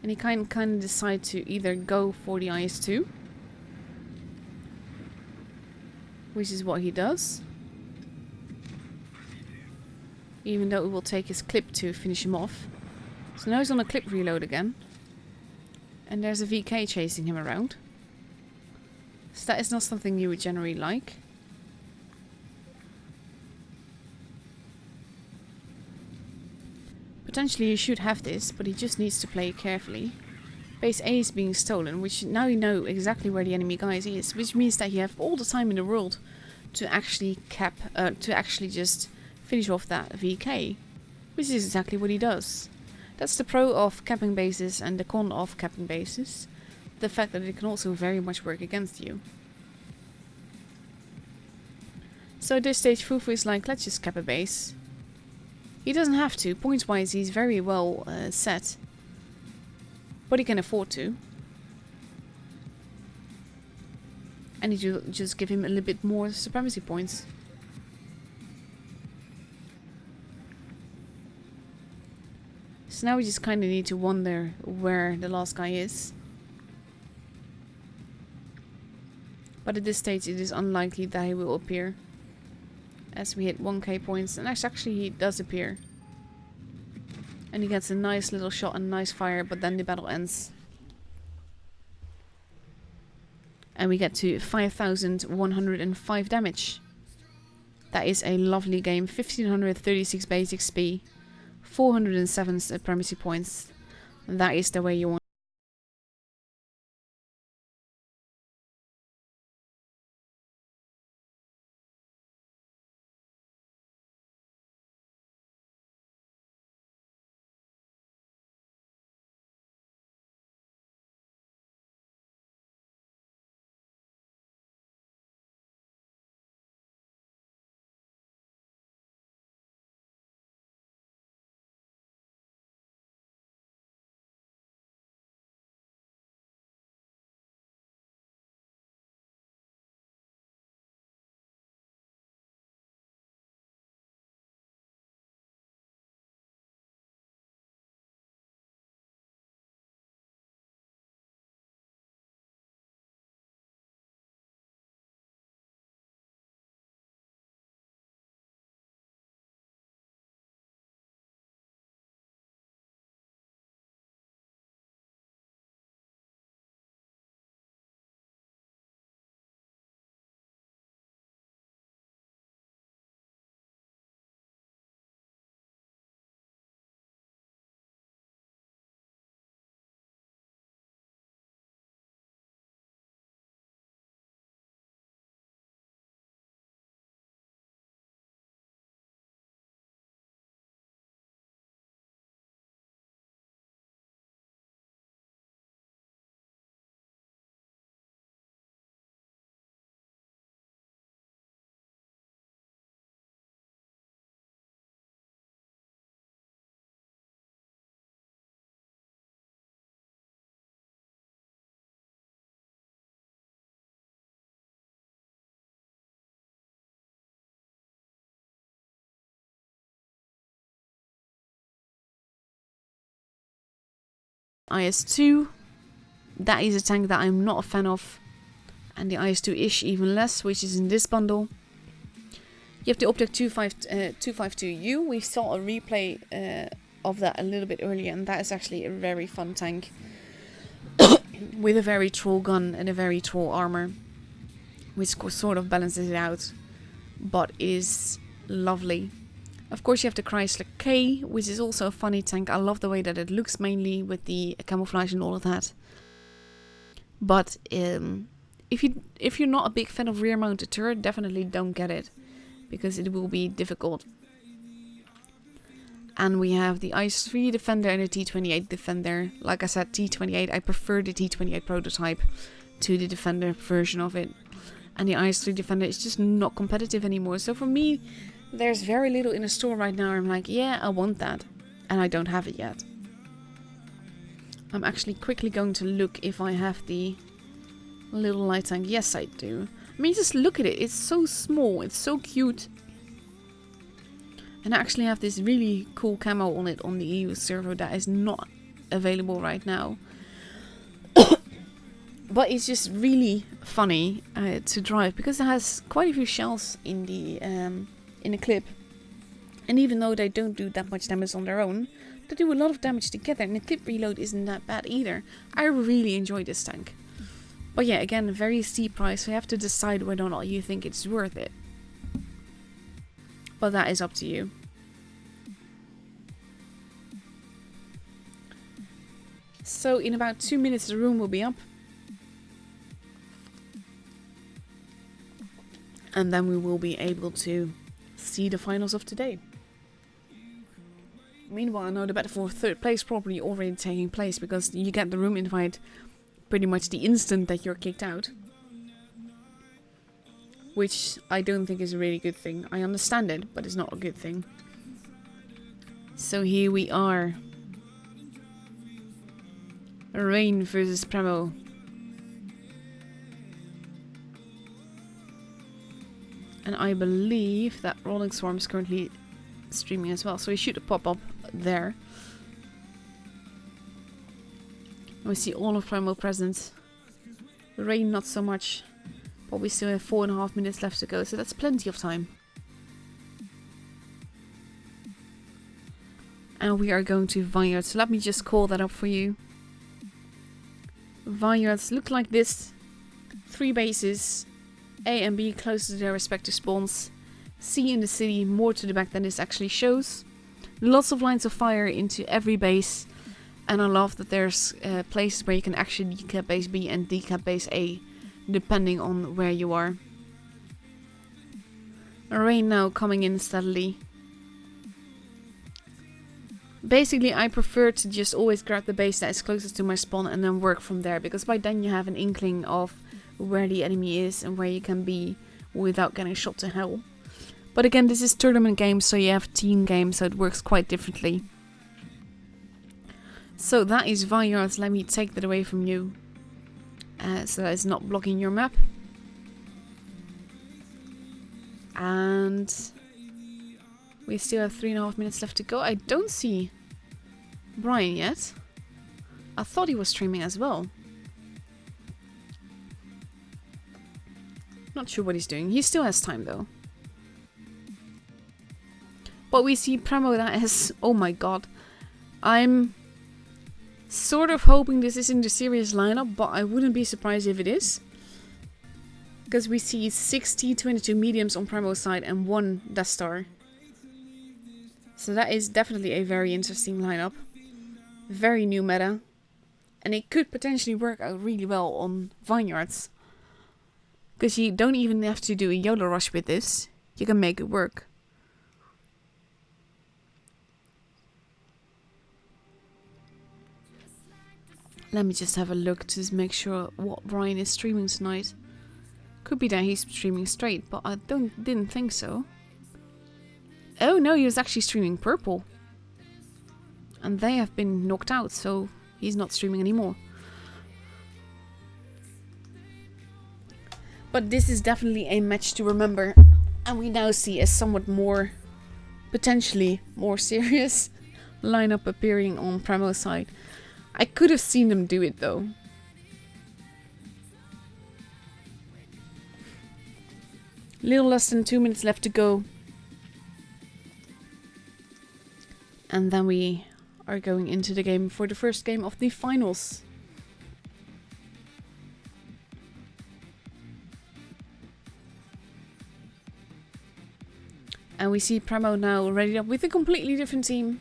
And he kind of decide to either go for the IS-2, which is what he does, even though it will take his clip to finish him off. So now he's on a clip reload again, and there's a VK chasing him around. So that is not something you would generally like. Potentially he should have this, but he just needs to play it carefully. Base A is being stolen, which now you know exactly where the enemy guy is, which means that you have all the time in the world to actually just finish off that VK, which is exactly what he does. That's the pro of capping bases and the con of capping bases. The fact that it can also very much work against you. So at this stage Fufu is like, let's just cap a base. He doesn't have to. Points-wise, he's very well set. But he can afford to. And you just give him a little bit more supremacy points. So now we just kind of need to wonder where the last guy is. But at this stage, it is unlikely that he will appear. As we hit 1k points, and actually he does appear. And he gets a nice little shot and nice fire, but then the battle ends. And we get to 5,105 damage. That is a lovely game. 1,536 base XP. 407 supremacy points. That is the way you want. IS-2. That is a tank that I'm not a fan of. And the IS-2-ish even less, which is in this bundle. You have the Object 252U. We saw a replay of that a little bit earlier, and that is actually a very fun tank. With a very troll gun and a very troll armor. Which sort of balances it out. But is lovely. Of course you have the Chrysler K, which is also a funny tank. I love the way that it looks, mainly with the camouflage and all of that. But if you're not a big fan of rear mounted turret, definitely don't get it, because it will be difficult. And we have the IS-3 Defender and the T-28 Defender. Like I said, T-28, I prefer the T-28 prototype to the Defender version of it. And the IS-3 Defender is just not competitive anymore. So for me, there's very little in the store right now. I'm like, yeah, I want that. And I don't have it yet. I'm actually quickly going to look if I have the little light tank. Yes, I do. I mean, just look at it. It's so small. It's so cute. And I actually have this really cool camo on it on the EU server that is not available right now. But it's just really funny to drive because it has quite a few shells in the clip. And even though they don't do that much damage on their own, they do a lot of damage together, and the clip reload isn't that bad either. I really enjoy this tank. But yeah, again, a very steep price, so you have to decide whether or not you think it's worth it. But that is up to you. So in about 2 minutes the room will be up. And then we will be able to see the finals of today. Meanwhile, I know the battle for third place probably already taking place because you get the room invite pretty much the instant that you're kicked out. Which I don't think is a really good thing. I understand it, but it's not a good thing. So here we are. Rain versus Primal. And I believe that Rolling Storm is currently streaming as well. So he should pop up there. And we see all of Primal present. Rain not so much. But we still have 4.5 minutes left to go. So that's plenty of time. And we are going to Vineyards. So let me just call that up for you. Vineyards look like this. 3 bases. A and B close to their respective spawns. C in the city, more to the back than this actually shows. Lots of lines of fire into every base. And I love that there's places where you can actually decap base B and decap base A, depending on where you are. Rain now coming in steadily. Basically, I prefer to just always grab the base that is closest to my spawn and then work from there, because by then you have an inkling of where the enemy is and where you can be without getting shot to hell. But again, this is tournament games, so you have team games, so it works quite differently. So that is Vineyards. Let me take that away from you, so that it's not blocking your map. And we still have 3.5 minutes left to go. I don't see Brian yet. I thought he was streaming as well. Not sure what he's doing. He still has time though. But we see Primal that has... Oh my god. I'm sort of hoping this isn't a serious lineup, but I wouldn't be surprised if it is. Because we see 6 T22 mediums on Primal's side and 1 Death Star. So that is definitely a very interesting lineup. Very new meta. And it could potentially work out really well on Vineyards. Because you don't even have to do a YOLO rush with this. You can make it work. Let me just have a look to make sure what Brian is streaming tonight. Could be that he's streaming straight, but I didn't think so. Oh no, he was actually streaming purple. And they have been knocked out, so he's not streaming anymore. But this is definitely a match to remember. And we now see a somewhat more, potentially more serious lineup appearing on Primal's side. I could have seen them do it though. Little less than 2 minutes left to go. And then we are going into the game for the first game of the finals. And we see Primal now ready up with a completely different team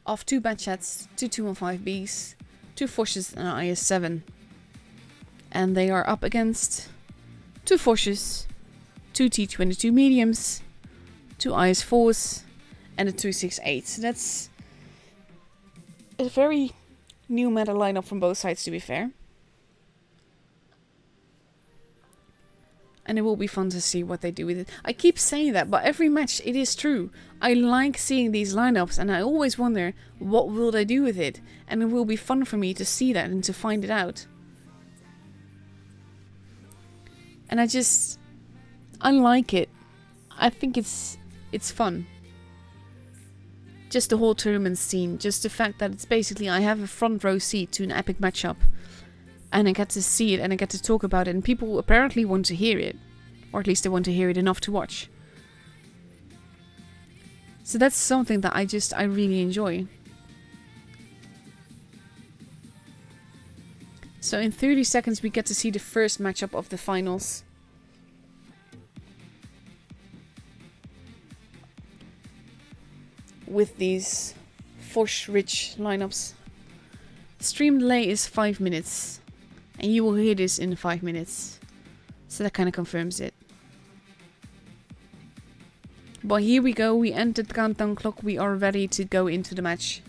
of 2 Batchats, 2 215Bs, 2 Foches and an IS-7. And they are up against 2 Foches, 2 T22 mediums, 2 IS-4s and a 268. So that's a very new meta lineup from both sides, to be fair. And it will be fun to see what they do with it. I keep saying that, but every match it is true. I like seeing these lineups and I always wonder what will they do with it. And it will be fun for me to see that and to find it out. And I like it. I think it's fun. just the whole tournament scene, just the fact that it's basically I have a front row seat to an epic matchup, and I get to see it and I get to talk about it, and people apparently want to hear it, or at least they want to hear it enough to watch. So that's something that I really enjoy. So in 30 seconds we get to see the first matchup of the finals. With these Foch-rich lineups. Stream delay is 5 minutes. And you will hear this in 5 minutes. So that kind of confirms it. But here we go, we entered the countdown clock, we are ready to go into the match.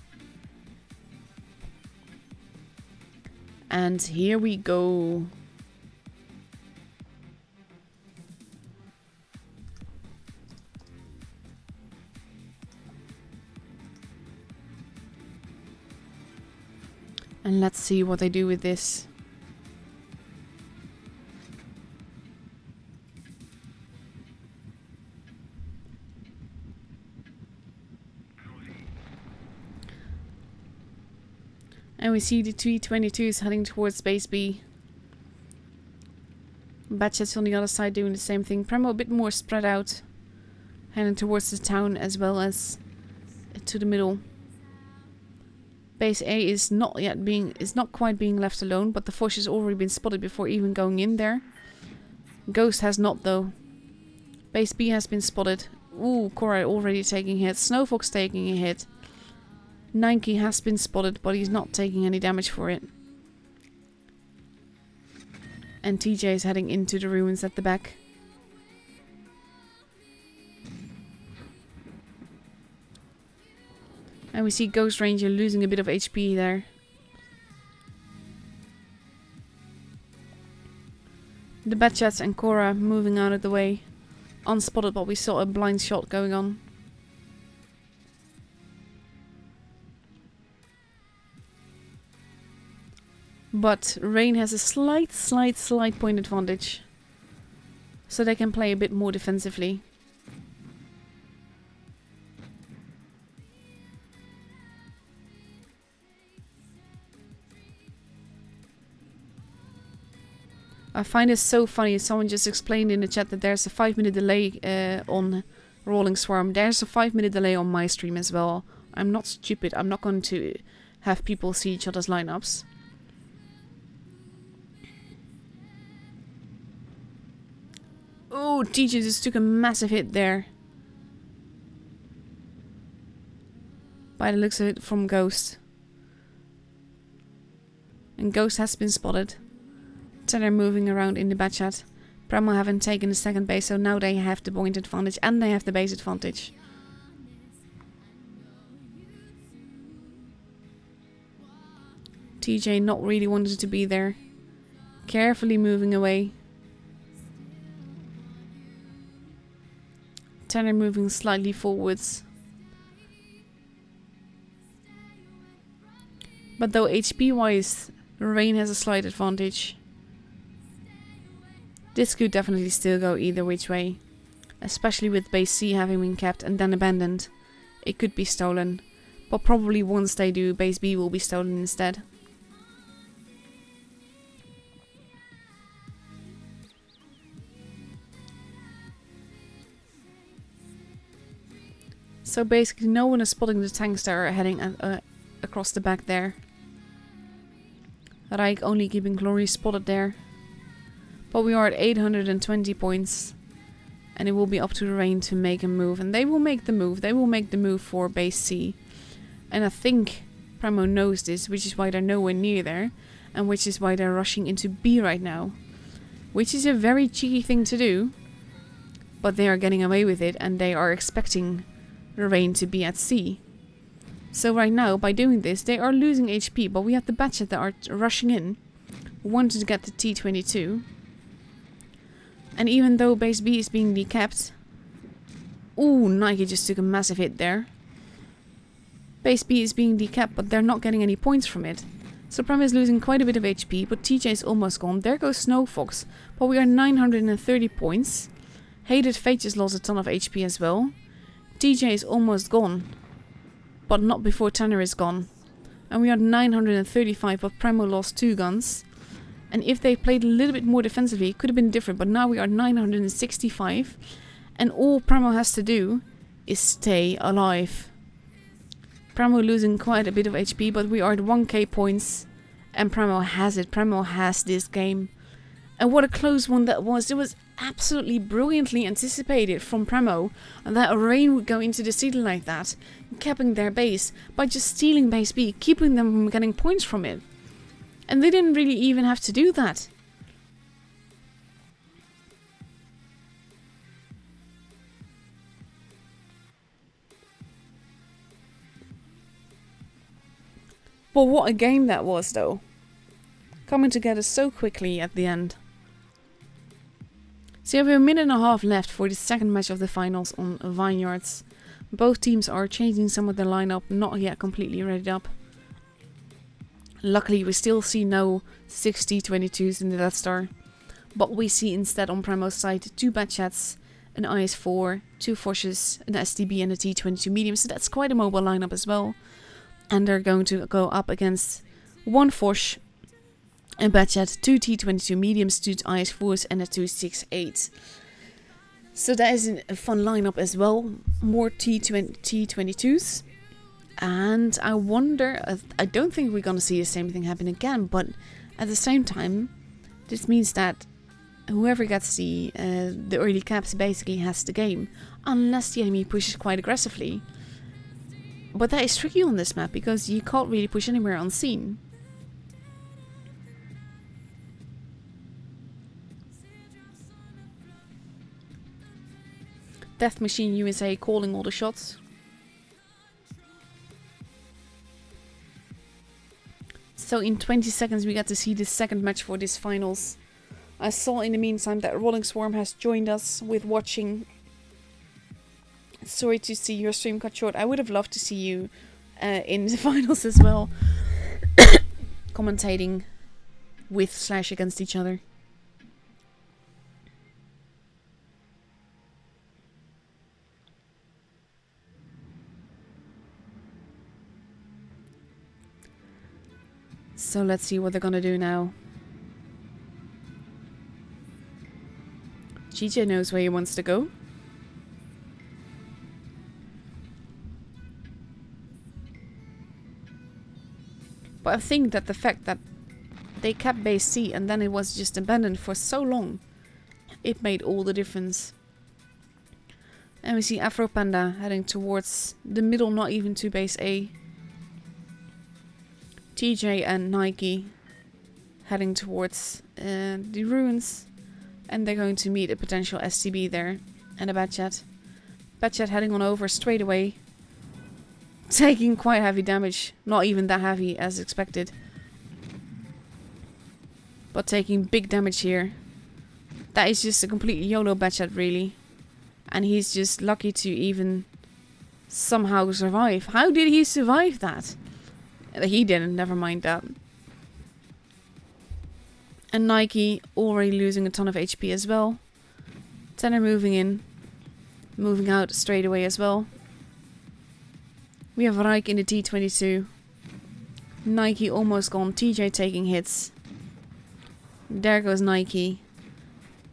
And here we go. And let's see what they do with this. And we see the T-22s heading towards base B. Batchat's on the other side doing the same thing. Primal a bit more spread out. Heading towards the town as well as to the middle. Base A is not quite being left alone, but the Foch has already been spotted before even going in there. Ghost has not though. Base B has been spotted. Ooh, Cora already taking hits. Snowfox taking a hit. Nike has been spotted, but he's not taking any damage for it. And TJ is heading into the ruins at the back. And we see Ghost Ranger losing a bit of HP there. The Batchats and Cora moving out of the way. Unspotted, but we saw a blind shot going on. But Rain has a slight point advantage. So they can play a bit more defensively. I find it so funny. Someone just explained in the chat that there's a 5-minute delay on Rolling Swarm. There's a 5-minute delay on my stream as well. I'm not stupid. I'm not going to have people see each other's lineups. Oh, TJ just took a massive hit there. By the looks of it from Ghost. And Ghost has been spotted. So they're moving around in the Batchat. Primal haven't taken the second base, so now they have the point advantage and they have the base advantage. TJ not really wanted to be there. Carefully moving away. Tanner moving slightly forwards. But though HP wise, Rain has a slight advantage. This could definitely still go either which way. Especially with base C having been kept and then abandoned. It could be stolen. But probably once they do, base B will be stolen instead. So basically no one is spotting the tanks that are heading across the back there. Reich only keeping Glory spotted there. But we are at 820 points. And it will be up to the Rain to make a move. And they will make the move. They will make the move for base C. And I think Primo knows this, which is why they're nowhere near there. And which is why they're rushing into B right now. Which is a very cheeky thing to do. But they are getting away with it and they are expecting the Rain to be at C. So right now, by doing this, they are losing HP, but we have the Batchat that are rushing in, wanting to get the T-22. And even though base B is being decapped... Ooh, Nike just took a massive hit there. Base B is being decapped, but they're not getting any points from it. So Prime is losing quite a bit of HP, but TJ is almost gone. There goes Snow Fox, but we are 930 points. Hated Fate just lost a ton of HP as well. TJ is almost gone. but not before Tanner is gone. And we are 935, but Primal lost 2 guns. And if they played a little bit more defensively, it could have been different. But now we are 965. And all Primal has to do is stay alive. Primal losing quite a bit of HP, but we are at 1k points. And Primal has it. Primal has this game. And what a close one that was. It was absolutely brilliantly anticipated from Primal that Rain would go into the ceiling like that, capping their base by just stealing base B, keeping them from getting points from it. And they didn't really even have to do that. But what a game that was, though. Coming together so quickly at the end. So we have a minute and a half left for the second match of the finals on Vineyards. Both teams are changing some of their lineup, not yet completely ready up. Luckily, we still see no 60-22s in the Death Star. But we see instead on Primal's side 2 Batchats, an IS-4, 2 Foches, an STB and a T-22 medium. So that's quite a mobile lineup as well. And they're going to go up against 1 Foch, a Batchat, 2 T-22 mediums, 2 IS-4s and a 268. So that is a fun lineup as well. More T-22s. And I wonder, I don't think we're going to see the same thing happen again, but at the same time, this means that whoever gets the early caps basically has the game, unless the enemy pushes quite aggressively. But that is tricky on this map, because you can't really push anywhere unseen. Death Machine USA calling all the shots. So in 20 seconds we got to see the second match for this finals. I saw in the meantime that Rolling Swarm has joined us with watching. Sorry to see your stream cut short. I would have loved to see you in the finals as well. Commentating with / against each other. So let's see what they're gonna do now. GJ knows where he wants to go. But I think that the fact that they kept base C and then it was just abandoned for so long, it made all the difference. And we see Afro Panda heading towards the middle, not even to base A. TJ and Nike heading towards the ruins, and they're going to meet a potential STB there and a Batchat. Batchat heading on over straight away, taking quite heavy damage, not even that heavy as expected, but taking big damage here. That is just a complete YOLO Batchat really, and he's just lucky to even somehow survive. How did he survive that? He didn't, never mind that. And Nike already losing a ton of HP as well. Tanner moving in. Moving out straight away as well. We have Reich in the T-22. Nike almost gone. TJ taking hits. There goes Nike.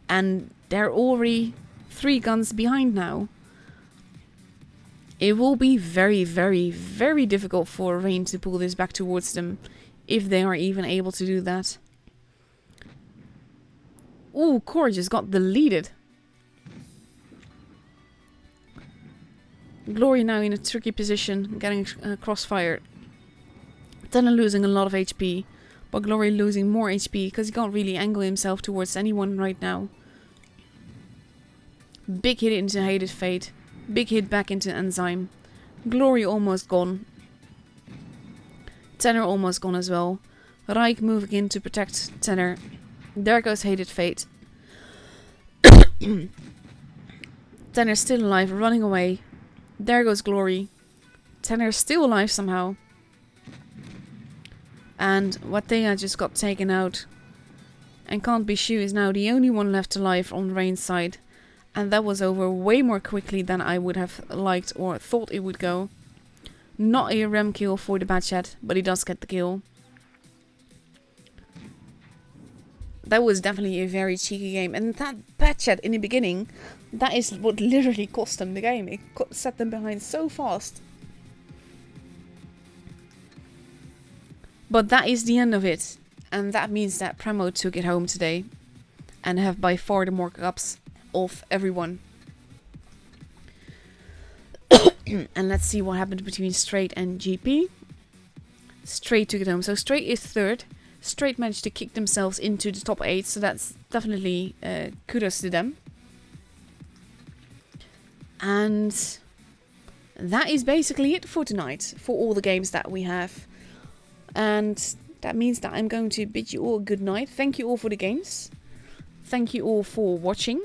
And they're already 3 guns behind now. It will be very, very, very difficult for Rain to pull this back towards them, if they are even able to do that. Ooh, Core just got deleted. Glory now in a tricky position, getting crossfired. Tanner losing a lot of HP, but Glory losing more HP because he can't really angle himself towards anyone right now. Big hit into Hated Fate. Big hit back into Enzyme. Glory almost gone. Tanner almost gone as well. Reich moving in to protect Tanner. There goes Hated Fate. Tanner still alive, running away. There goes Glory. Tanner still alive somehow. And Watea just got taken out. And Can't Be Shu is now the only one left alive on Rain's side. And that was over way more quickly than I would have liked or thought it would go. Not a rem kill for the Batchat, but he does get the kill. That was definitely a very cheeky game. And that Batchat in the beginning, that is what literally cost them the game. It set them behind so fast. But that is the end of it. And that means that Primal took it home today. And have by far the more cups of everyone. And let's see what happened between Straight and GP. Straight took it home. So Straight is third. Straight managed to kick themselves into the top 8. So that's definitely kudos to them. And that is basically it for tonight. For all the games that we have. And that means that I'm going to bid you all a good night. Thank you all for the games. Thank you all for watching.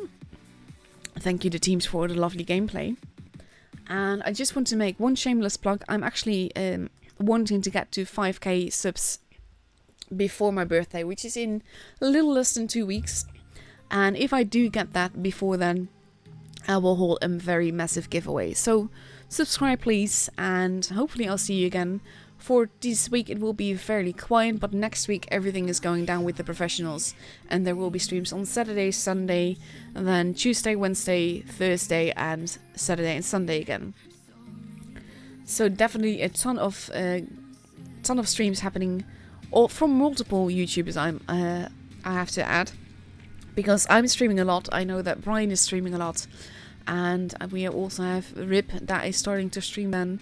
Thank you the teams for the lovely gameplay. And I just want to make one shameless plug. I'm actually wanting to get to 5k subs before my birthday, which is in a little less than 2 weeks. And if I do get that before then, I will hold a very massive giveaway. So subscribe please, and hopefully I'll see you again. For this week it will be fairly quiet, but next week everything is going down with the professionals. And there will be streams on Saturday, Sunday, and then Tuesday, Wednesday, Thursday, and Saturday and Sunday again. So definitely a ton of streams happening, all from multiple YouTubers. I have to add, because I'm streaming a lot. I know that Brian is streaming a lot, and we also have Rip that is starting to stream then.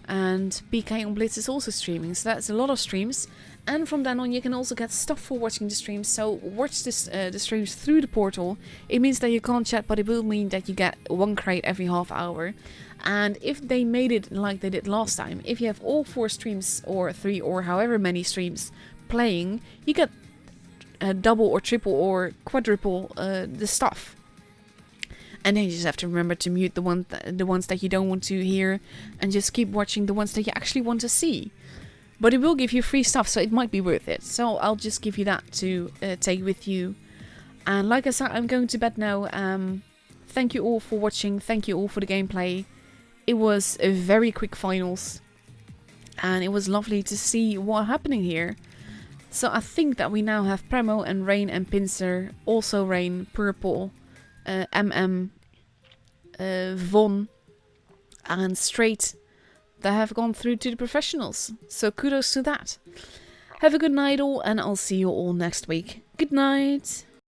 And PK on Blitz is also streaming, so that's a lot of streams. And from then on you can also get stuff for watching the streams, so watch this, the streams through the portal. It means that you can't chat, but it will mean that you get 1 crate every half hour. And if they made it like they did last time, if you have all 4 streams or 3 or however many streams playing, you get double or triple or quadruple the stuff. And then you just have to remember to mute the ones that you don't want to hear, and just keep watching the ones that you actually want to see. But it will give you free stuff, so it might be worth it. So I'll just give you that to take with you. And like I said, I'm going to bed now. Thank you all for watching. Thank you all for the gameplay. It was a very quick finals. And it was lovely to see what happening here. So I think that we now have Primal and Rain and Pincer. Also Rain, Purple, Von and Straight that have gone through to the professionals. So kudos to that. Have a good night all, and I'll see you all next week. Good night.